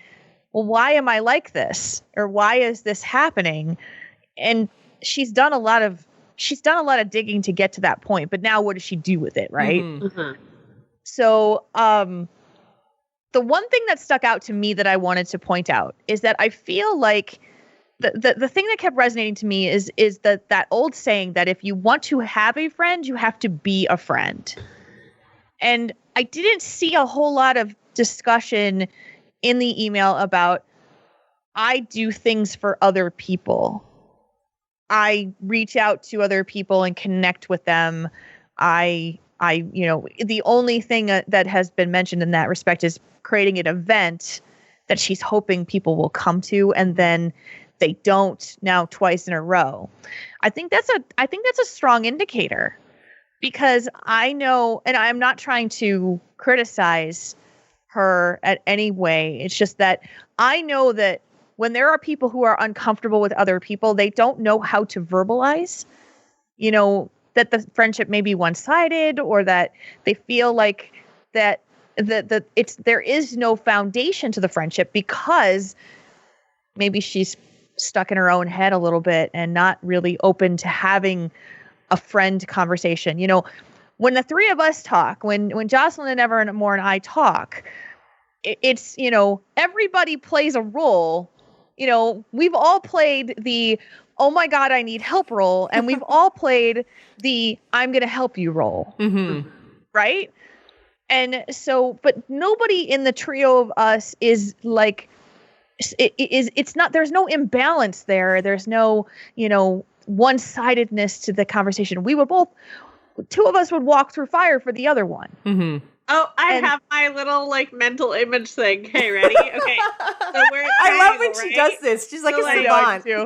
well, why am I like this? Or why is this happening? And she's done a lot of digging to get to that point, but now what does she do with it? Right. So, the one thing that stuck out to me that I wanted to point out is that I feel like the thing that kept resonating to me is that old saying that if you want to have a friend, you have to be a friend. And I didn't see a whole lot of discussion in the email about, I do things for other people. I reach out to other people and connect with them. The only thing that has been mentioned in that respect is creating an event that she's hoping people will come to, and then they don't now twice in a row. I think that's a strong indicator, because I know, and I'm not trying to criticize her at any way. It's just that I know that when there are people who are uncomfortable with other people, they don't know how to verbalize, that the friendship may be one-sided, or that they feel like that there is no foundation to the friendship, because maybe she's stuck in her own head a little bit and not really open to having a friend conversation. When the three of us talk, when Jocelyn and Nevermore and I talk, it's, everybody plays a role. We've all played the, oh my God, I need help role. And we've all played the, I'm going to help you role. Mm-hmm. Right. And so, but nobody in the trio of us is like, it's not, there's no imbalance there. There's no, one-sidedness to the conversation. Two of us would walk through fire for the other one. Mm-hmm. Oh, I have my little mental image thing. Okay, ready? Okay. So we're I love when she does this. She's like a savant. So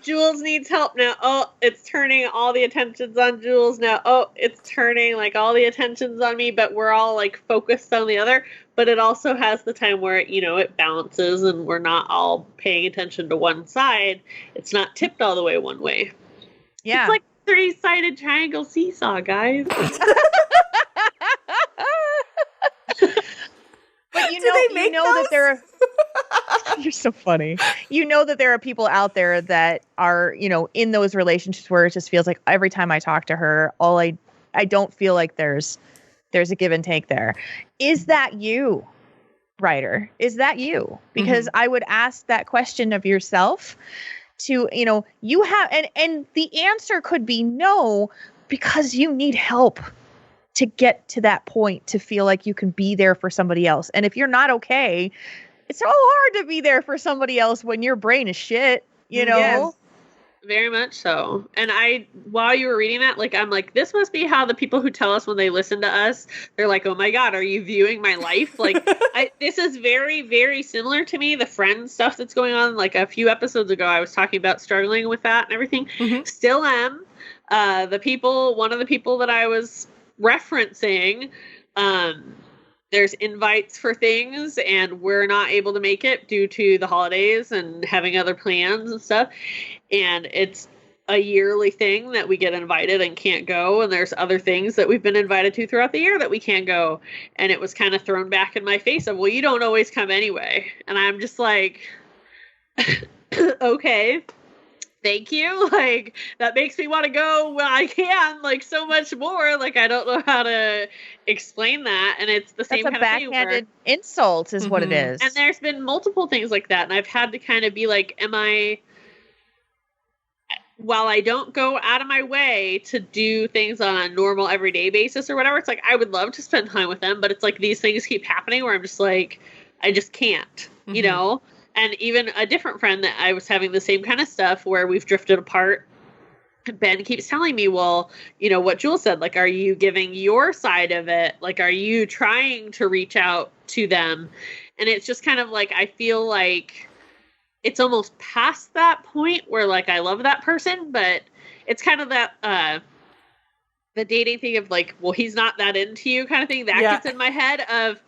Jules needs help now. Oh, it's turning all the attentions on Jules now. Oh, it's turning all the attentions on me, but we're all focused on the other. But it also has the time where it balances and we're not all paying attention to one side. It's not tipped all the way one way. Yeah. It's like three-sided triangle seesaw, guys. But that there are you're so funny. That there are people out there that are, in those relationships where it just feels like every time I talk to her, I don't feel like there's a give and take there. Is that you, writer? Is that you? Because I would ask that question of yourself to, you have, and the answer could be no, because you need help to get to that point, to feel like you can be there for somebody else. And if you're not okay, it's so hard to be there for somebody else when your brain is shit, Yes, very much so. And while you were reading that, I'm like, this must be how the people who tell us when they listen to us, they're like, oh my God, are you viewing my life? This is very, very similar to me. The friend stuff that's going on, a few episodes ago, I was talking about struggling with that and everything. Mm-hmm. Still am. One of the people that I was referencing, there's invites for things and we're not able to make it due to the holidays and having other plans and stuff. And it's a yearly thing that we get invited and can't go. And there's other things that we've been invited to throughout the year that we can't go. And it was kind of thrown back in my face of, well, you don't always come anyway. And I'm just like, okay. Thank you. That makes me want to go when I can, so much more. I don't know how to explain that. And it's the same kind of thing. That's a backhanded insult is what it is. And there's been multiple things like that. And I've had to kind of be while I don't go out of my way to do things on a normal everyday basis or whatever, it's I would love to spend time with them, but it's these things keep happening where I'm just I just can't, And even a different friend that I was having the same kind of stuff where we've drifted apart. Ben keeps telling me, well, what Jules said, are you giving your side of it? Are you trying to reach out to them? And it's just kind of I feel like it's almost past that point where I love that person, but it's kind of that, the dating thing of well, he's not that into you kind of thing that gets in my head of,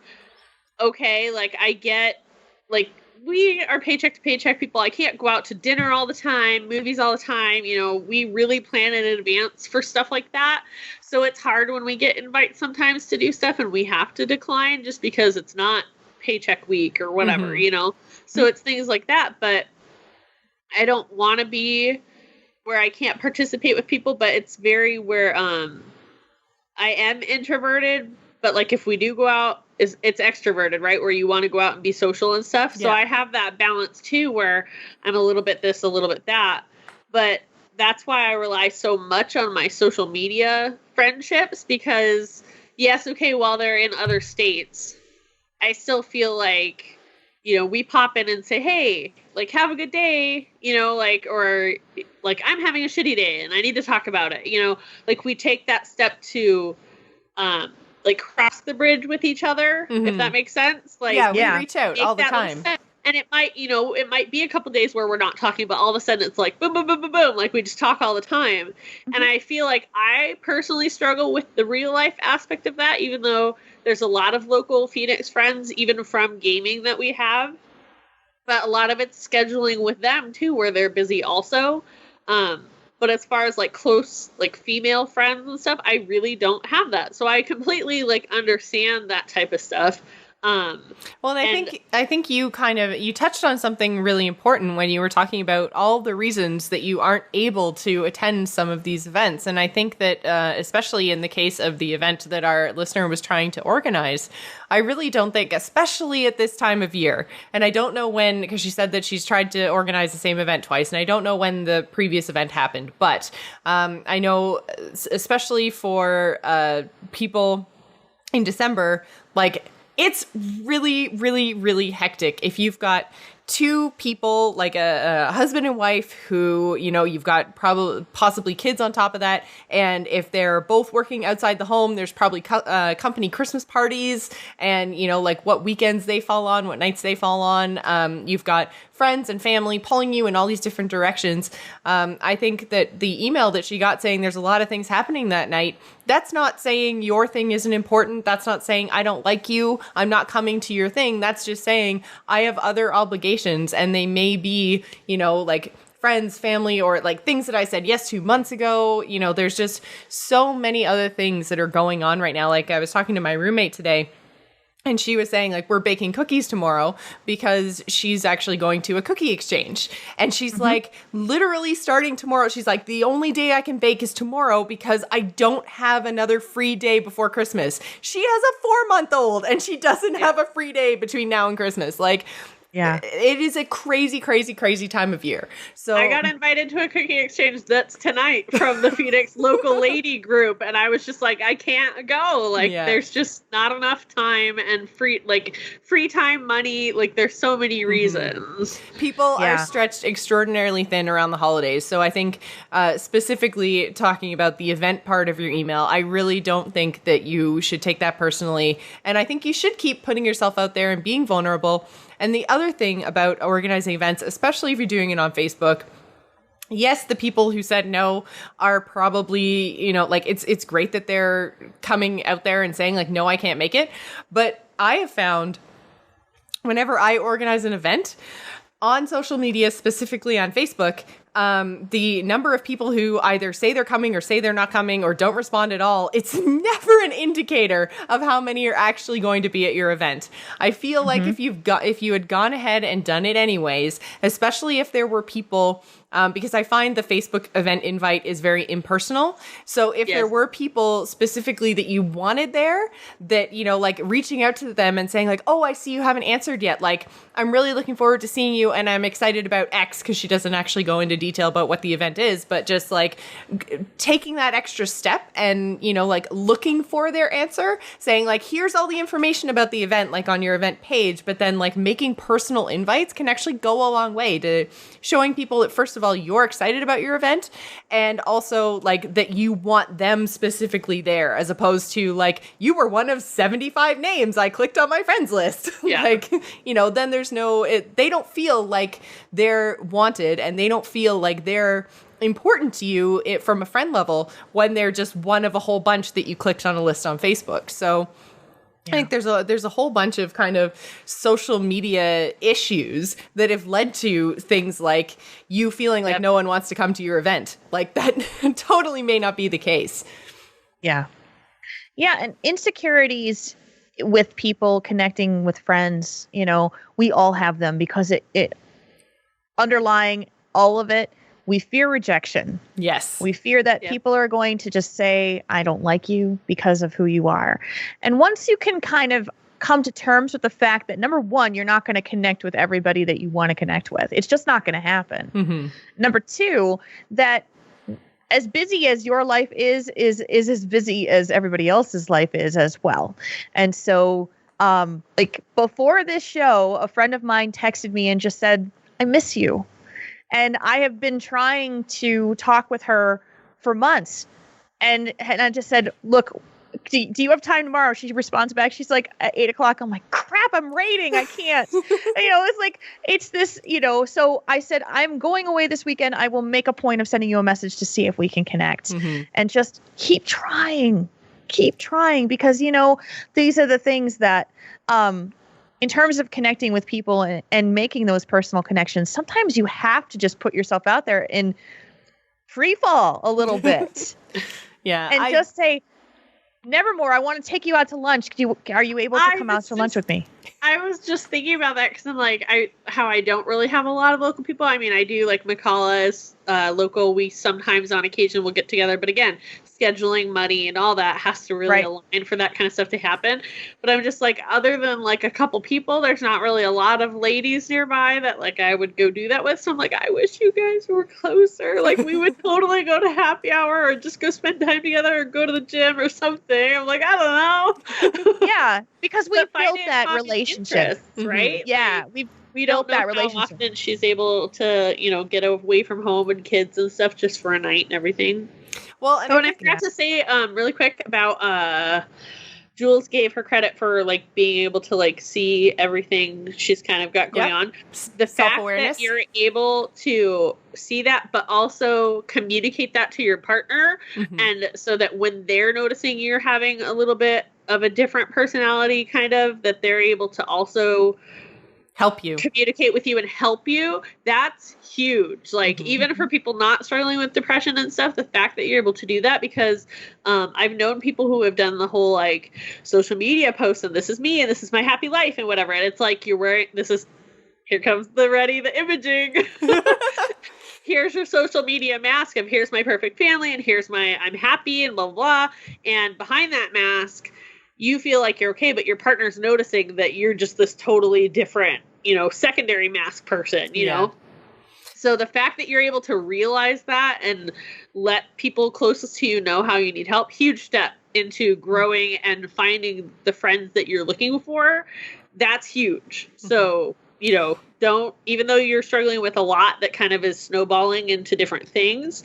okay, I get we are paycheck to paycheck people. I can't go out to dinner all the time, movies all the time. You know, we really plan in advance for stuff like that. So it's hard when we get invites sometimes to do stuff and we have to decline just because it's not paycheck week or whatever, you know? So it's things like that. But I don't want to be where I can't participate with people, but it's very where I am introverted, but like if we do go out, it's extroverted, right? Where you want to go out and be social and stuff. So I have that balance too, where I'm a little bit this, a little bit that. But that's why I rely so much on my social media friendships because, yes, okay, while they're in other states, I still feel like, you know, we pop in and say, hey, like, have a good day, you know, like, or like, I'm having a shitty day and I need to talk about it. You know, like we take that step to, like cross the bridge with each other, if that makes sense. Like, we reach out all the time. And it might, you know, it might be a couple days where we're not talking, but all of a sudden it's like boom, boom, boom, boom, boom. Like we just talk all the time. And I feel like I personally struggle with the real life aspect of that, even though there's a lot of local Phoenix friends, even from gaming that we have. But a lot of it's scheduling with them too, where they're busy also. But as far as like close, like female friends and stuff, I really don't have that. So I completely like understand that type of stuff. Well, and I think you touched on something really important when you were talking about all the reasons that you aren't able to attend some of these events. And I think that, especially in the case of the event that our listener was trying to organize, I really don't think, especially at this time of year, and I don't know when, because she said that she's tried to organize the same event twice, and I don't know when the previous event happened, but I know, especially for people in December, like, it's really, really, really hectic if you've got two people, like a husband and wife who, you know, you've got possibly kids on top of that. And if they're both working outside the home, there's probably company Christmas parties and, you know, like what weekends they fall on, what nights they fall on. You've got friends and family pulling you in all these different directions. I think that the email that she got saying there's a lot of things happening that night, that's not saying your thing isn't important. That's not saying I don't like you, I'm not coming to your thing. That's just saying I have other obligations, and they may be, you know, like friends, family, or like things that I said yes to months ago. You know, there's just so many other things that are going on right now. Like I was talking to my roommate today, and she was saying, like, we're baking cookies tomorrow because she's actually going to a cookie exchange. And she's like, literally starting tomorrow. She's like, the only day I can bake is tomorrow because I don't have another free day before Christmas. She has a 4-month-old and she doesn't have a free day between now and Christmas. Like, it is a crazy, crazy, crazy time of year. So I got invited to a cookie exchange that's tonight from the Phoenix local lady group, and I was just like, I can't go. Like, there's just not enough time and free time, money. Like, there's so many reasons. People are stretched extraordinarily thin around the holidays. So I think specifically talking about the event part of your email, I really don't think that you should take that personally. And I think you should keep putting yourself out there and being vulnerable. And the other thing about organizing events, especially if you're doing it on Facebook, yes, the people who said no are probably, you know, like it's great that they're coming out there and saying like, no, I can't make it. But I have found whenever I organize an event on social media, specifically on Facebook, the number of people who either say they're coming or say they're not coming or don't respond at all, it's never an indicator of how many are actually going to be at your event. I feel like if you had gone ahead and done it anyways, especially if there were people, because I find the Facebook event invite is very impersonal. So if there were people specifically that you wanted there, that, you know, like reaching out to them and saying like, oh, I see you haven't answered yet. Like, I'm really looking forward to seeing you and I'm excited about X, because she doesn't actually go into detail about what the event is, but just like taking that extra step and, you know, like looking for their answer, saying like, here's all the information about the event, like on your event page, but then like making personal invites can actually go a long way to showing people that, first of all, you're excited about your event, and also like that you want them specifically there, as opposed to like, you were one of 75 names I clicked on my friends list. Like, you know, then there's they don't feel like they're wanted, and they don't feel like they're important to you from a friend level when they're just one of a whole bunch that you clicked on a list on Facebook. So I think there's a whole bunch of kind of social media issues that have led to things like you feeling like no one wants to come to your event. Like that totally may not be the case. Yeah. Yeah. And insecurities with people connecting with friends, you know, we all have them because it underlying all of it, we fear rejection. Yes. We fear that people are going to just say, I don't like you because of who you are. And once you can kind of come to terms with the fact that, number one, you're not going to connect with everybody that you want to connect with. It's just not going to happen. Mm-hmm. Number two, that as busy as your life is as busy as everybody else's life is as well. And so, like before this show, a friend of mine texted me and just said, I miss you. And I have been trying to talk with her for months. And I just said, look, do you have time tomorrow? She responds back. She's like, at 8:00. I'm like, crap, I'm raiding. I can't. It's like, it's this, so I said, I'm going away this weekend. I will make a point of sending you a message to see if we can connect and just keep trying because, these are the things that, in terms of connecting with people and making those personal connections, sometimes you have to just put yourself out there and free fall a little bit. And just say, Nevermore, I want to take you out to lunch. Are you able to come out to lunch with me? I was just thinking about that because I'm like, I don't really have a lot of local people. I mean, I do like McCullough's local. We sometimes on occasion will get together. But again, scheduling, money, and all that has to really align for that kind of stuff to happen. But I'm just like, other than like a couple people, there's not really a lot of ladies nearby that like I would go do that with. So I'm like, I wish you guys were closer. Like we would totally go to happy hour or just go spend time together or go to the gym or something. I'm like, I don't know. Yeah, because we built that relationship, right? Yeah, we built that relationship. How often she's able to, get away from home and kids and stuff just for a night and everything. Well, and I forgot to say really quick about Jules gave her credit for like being able to like see everything she's kind of got going on. The fact that you're able to see that, but also communicate that to your partner, and so that when they're noticing you're having a little bit of a different personality, kind of that they're able to also help you communicate with you and help you. That's huge. Like even for people not struggling with depression and stuff, the fact that you're able to do that, because I've known people who have done the whole like social media posts and this is me and this is my happy life and whatever. And it's like, you're wearing, here comes the imaging. Here's your social media mask of here's my perfect family and here's my, I'm happy and blah, blah, blah. And behind that mask, you feel like you're okay, but your partner's noticing that you're just this totally different, secondary mask person, you know? So the fact that you're able to realize that and let people closest to you know how you need help, huge step into growing and finding the friends that you're looking for. That's huge. So, don't, even though you're struggling with a lot that kind of is snowballing into different things,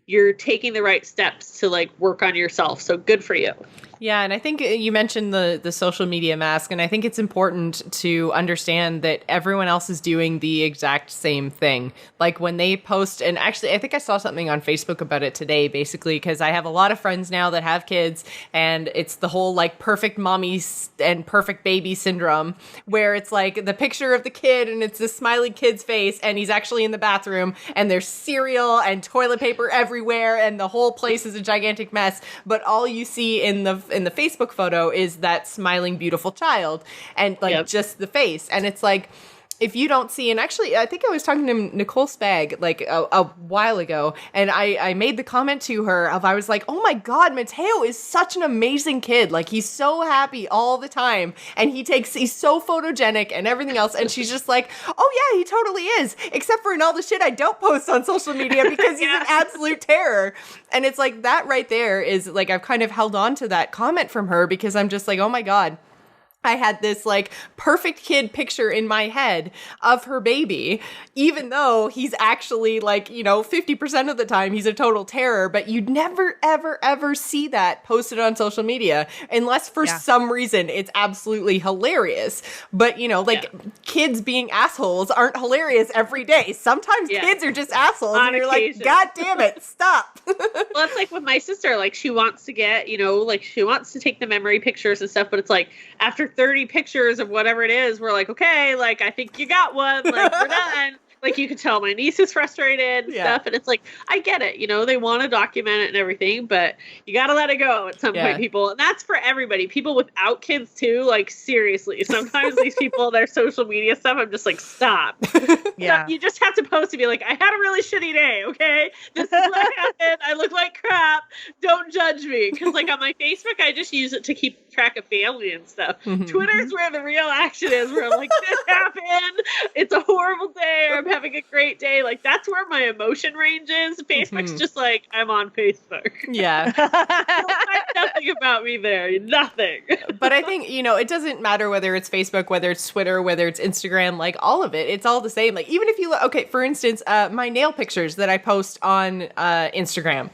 you're taking the right steps to like work on yourself. So good for you. Yeah, and I think you mentioned the social media mask, and I think it's important to understand that everyone else is doing the exact same thing. Like when they post, and actually I think I saw something on Facebook about it today, basically, because I have a lot of friends now that have kids, and it's the whole like perfect mommy and perfect baby syndrome, where it's like the picture of the kid, and it's this smiley kid's face, and he's actually in the bathroom, and there's cereal and toilet paper everywhere, and the whole place is a gigantic mess, but all you see in the Facebook photo is that smiling, beautiful child and like just the face. And it's like, if you don't see, and actually, I think I was talking to Nicole Spag like a while ago, and I made the comment to her of, I was like, oh my God, Mateo is such an amazing kid. Like he's so happy all the time. And he's so photogenic and everything else. And she's just like, oh yeah, he totally is. Except for in all the shit I don't post on social media because he's an absolute terror. And it's like that right there is like, I've kind of held on to that comment from her because I'm just like, oh my God. I had this like perfect kid picture in my head of her baby, even though he's actually like, 50% of the time he's a total terror, but you'd never, ever, ever see that posted on social media unless for some reason it's absolutely hilarious. But, kids being assholes aren't hilarious every day. Sometimes kids are just assholes on and you're occasion. Like, God damn it, stop. Well, it's like with my sister, like she wants to get, she wants to take the memory pictures and stuff, but it's like after 30 pictures of whatever it is, we're like, okay, like, I think you got one, like, we're done. Like, you can tell my niece is frustrated and stuff, and it's like, I get it, they want to document it and everything, but you gotta let it go at some point, people. And that's for everybody. People without kids, too, like, seriously. Sometimes these people, their social media stuff, I'm just like, stop. Stop. You just have to post and be like, I had a really shitty day, okay? This is what happened. I look like crap. Don't judge me. Because, like, on my Facebook, I just use it to keep track of family and stuff. Twitter's where the real action is, where I'm like, this happened. It's a horrible day, or I'm having a great day. Like, that's where my emotion range is. Facebook's just like, I'm on Facebook. Yeah. Nothing about me there. Nothing. But I think, it doesn't matter whether it's Facebook, whether it's Twitter, whether it's Instagram, like all of it. It's all the same. Like, even if you for instance, my nail pictures that I post on Instagram.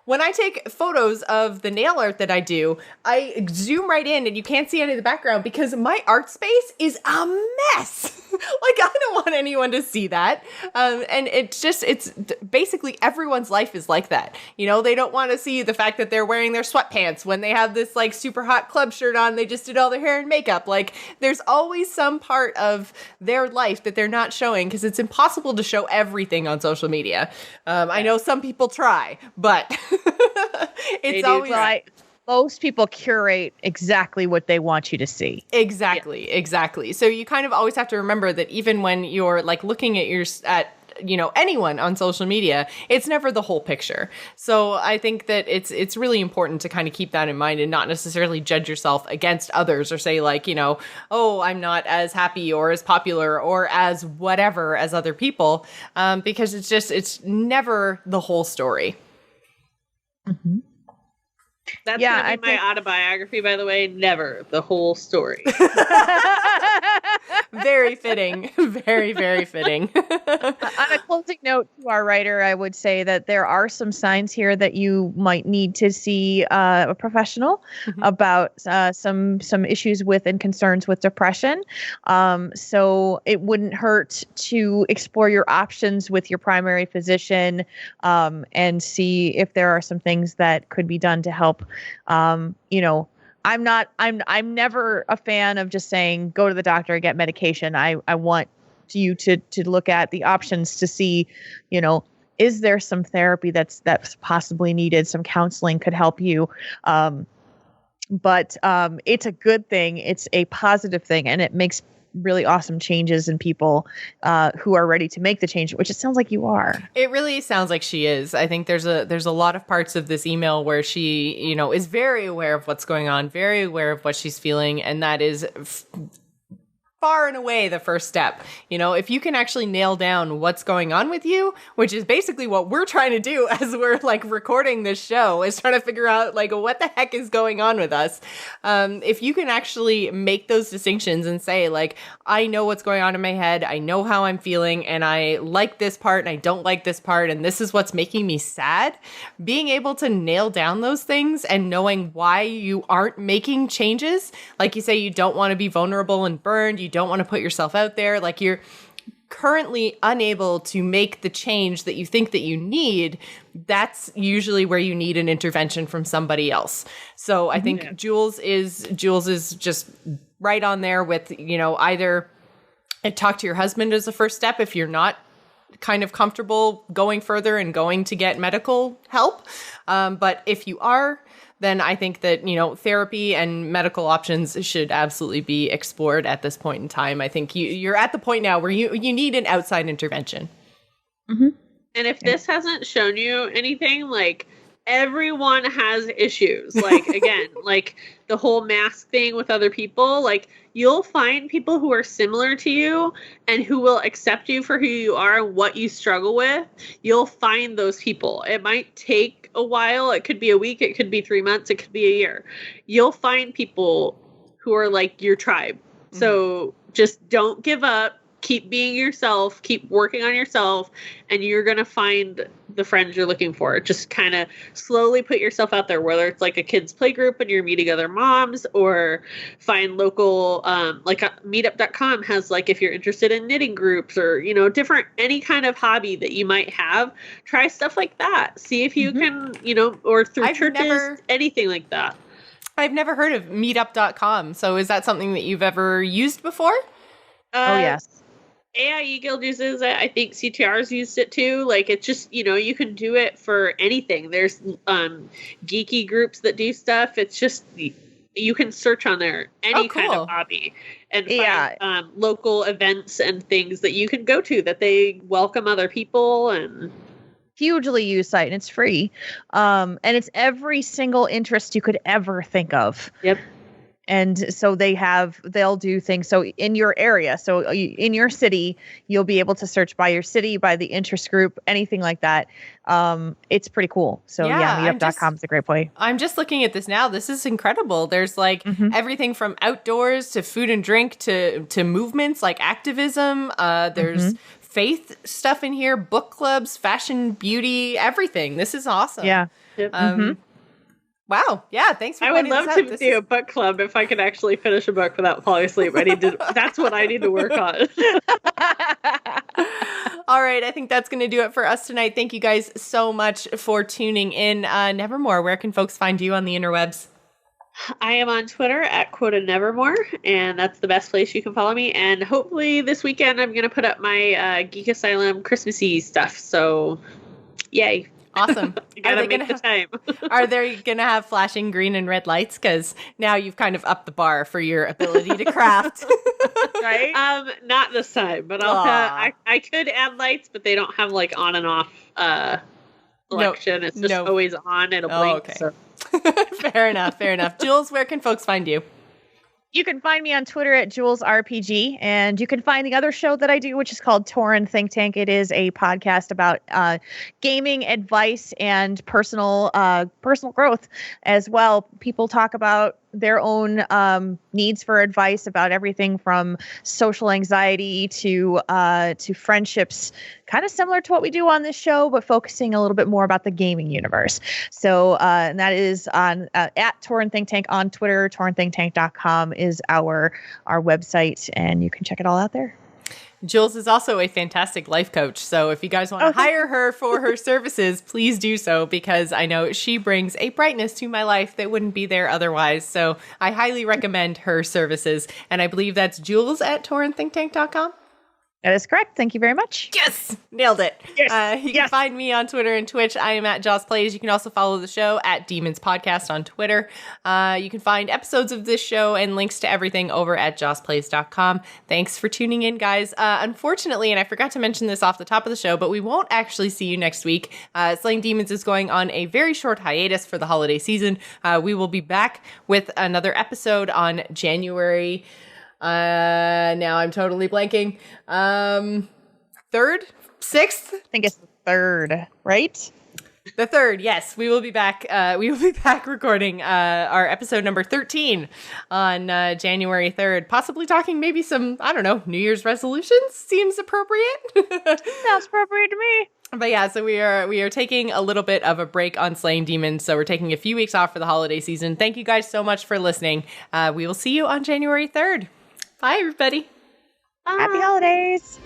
When I take photos of the nail art that I do, I zoom right in and you can't see any of the background because my art space is a mess. Like, I don't want anyone to see that. And it's basically everyone's life is like that. They don't want to see the fact that they're wearing their sweatpants when they have this like super hot club shirt on. They just did all their hair and makeup. Like, there's always some part of their life that they're not showing because it's impossible to show everything on social media. I know some people try, but it's always most people curate exactly what they want you to see. Exactly. So you kind of always have to remember that even when you're like looking at anyone on social media, it's never the whole picture. So I think that it's really important to kind of keep that in mind and not necessarily judge yourself against others or say like, oh, I'm not as happy or as popular or as whatever as other people, because it's never the whole story. Mm-hmm. That's gonna be my autobiography, by the way. Never the whole story. Very fitting. Very, very fitting. On a closing note to our writer, I would say that there are some signs here that you might need to see a professional about some issues with and concerns with depression. So it wouldn't hurt to explore your options with your primary physician and see if there are some things that could be done to help. I'm never a fan of just saying, go to the doctor and get medication. I want you to look at the options to see, is there some therapy that's possibly needed? Some counseling could help you. But it's a good thing. It's a positive thing. And it makes really awesome changes in people who are ready to make the change, which it sounds like you are. It really sounds like she is. I think there's a lot of parts of this email where she, is very aware of what's going on, very aware of what she's feeling, and that is far and away the first step. If you can actually nail down what's going on with you, which is basically what we're trying to do as we're like recording this show, is trying to figure out like what the heck is going on with us. If you can actually make those distinctions and say like, I know what's going on in my head, I know how I'm feeling, and I like this part and I don't like this part, and this is what's making me sad. Being able to nail down those things and knowing why you aren't making changes, like you say, you don't want to be vulnerable and burned, you don't want to put yourself out there, like you're currently unable to make the change that you think that you need, that's usually where you need an intervention from somebody else. So I think Jules is just right on there with, either talk to your husband as a first step if you're not kind of comfortable going further and going to get medical help. But if you are, then I think that, therapy and medical options should absolutely be explored at this point in time. I think you're at the point now where you need an outside intervention. Mm-hmm. And if this hasn't shown you anything, like, everyone has issues. Like, again, like the whole mask thing with other people, like you'll find people who are similar to you and who will accept you for who you are and what you struggle with. You'll find those people. It might take a while. It could be a week. It could be 3 months. It could be a year. You'll find people who are like your tribe. Mm-hmm. So just don't give up. Keep being yourself, keep working on yourself, and you're going to find the friends you're looking for. Just kind of slowly put yourself out there, whether it's like a kids play group and you're meeting other moms, or find local, like meetup.com has like, if you're interested in knitting groups or, you know, different, any kind of hobby that you might have, try stuff like that. See if you can, you know, or through churches, anything like that. I've never heard of meetup.com. So is that something that you've ever used before? Oh, yes. AIE Guild uses it. I think CTR's used it too. Like, it's just, you know, you can do it for anything. There's geeky groups that do stuff. It's just, you can search on there any kind of hobby and find local events and things that you can go to that they welcome other people. And hugely used site, and it's free. And it's every single interest you could ever think of. Yep. And so they'll do things. So in your area, so in your city, you'll be able to search by your city, by the interest group, anything like that. It's pretty cool. So meetup.com is a great way. I'm just looking at this now. This is incredible. There's like everything from outdoors to food and drink to movements like activism. There's faith stuff in here, book clubs, fashion, beauty, everything. This is awesome. Yeah. Wow. Yeah. Thanks for I would love to do a book club if I could actually finish a book without falling asleep. That's what I need to work on. All right. I think that's going to do it for us tonight. Thank you guys so much for tuning in. Nevermore, where can folks find you on the interwebs? I am on Twitter at @Nevermore, and that's the best place you can follow me. And hopefully this weekend I'm going to put up my Geek Asylum Christmassy stuff. So, yay. Awesome. You gotta make the time. Are they going to have flashing green and red lights? Because now you've kind of upped the bar for your ability to craft. Right? Not this time, but I could add lights, but they don't have like on and off selection. It's just always on. It'll blink. Okay. So. Fair enough. Jules, where can folks find you? You can find me on Twitter at JulesRPG, and you can find the other show that I do, which is called Tauren Think Tank. It is a podcast about gaming advice and personal growth as well. People talk about their own needs for advice about everything from social anxiety to friendships, kind of similar to what we do on this show, but focusing a little bit more about the gaming universe. So and that is on at Tauren Think Tank on Twitter. TaurenThinkTank.com is our website, and you can check it all out there. Jules is also a fantastic life coach. So if you guys want to hire her for her services, please do so, because I know she brings a brightness to my life that wouldn't be there otherwise. So I highly recommend her services. And I believe that's Jules at TaurenThinkTank.com. That is correct. Thank you very much. Yes! Nailed it. Yes. You can find me on Twitter and Twitch. I am at Joss Plays. You can also follow the show at Demons Podcast on Twitter. You can find episodes of this show and links to everything over at jossplays.com. Thanks for tuning in, guys. Unfortunately, and I forgot to mention this off the top of the show, but we won't actually see you next week. Slaying Demons is going on a very short hiatus for the holiday season. We will be back with another episode on January... now I'm totally blanking. 3rd? 6th? I think it's the 3rd, right? The 3rd, yes. We will be back. We will be back recording our episode number 13 on January 3rd. Possibly talking maybe some, I don't know, New Year's resolutions. Seems appropriate. Sounds appropriate to me. But yeah, so we are taking a little bit of a break on Slaying Demons. So we're taking a few weeks off for the holiday season. Thank you guys so much for listening. We will see you on January 3rd. Bye, everybody. Bye. Happy holidays.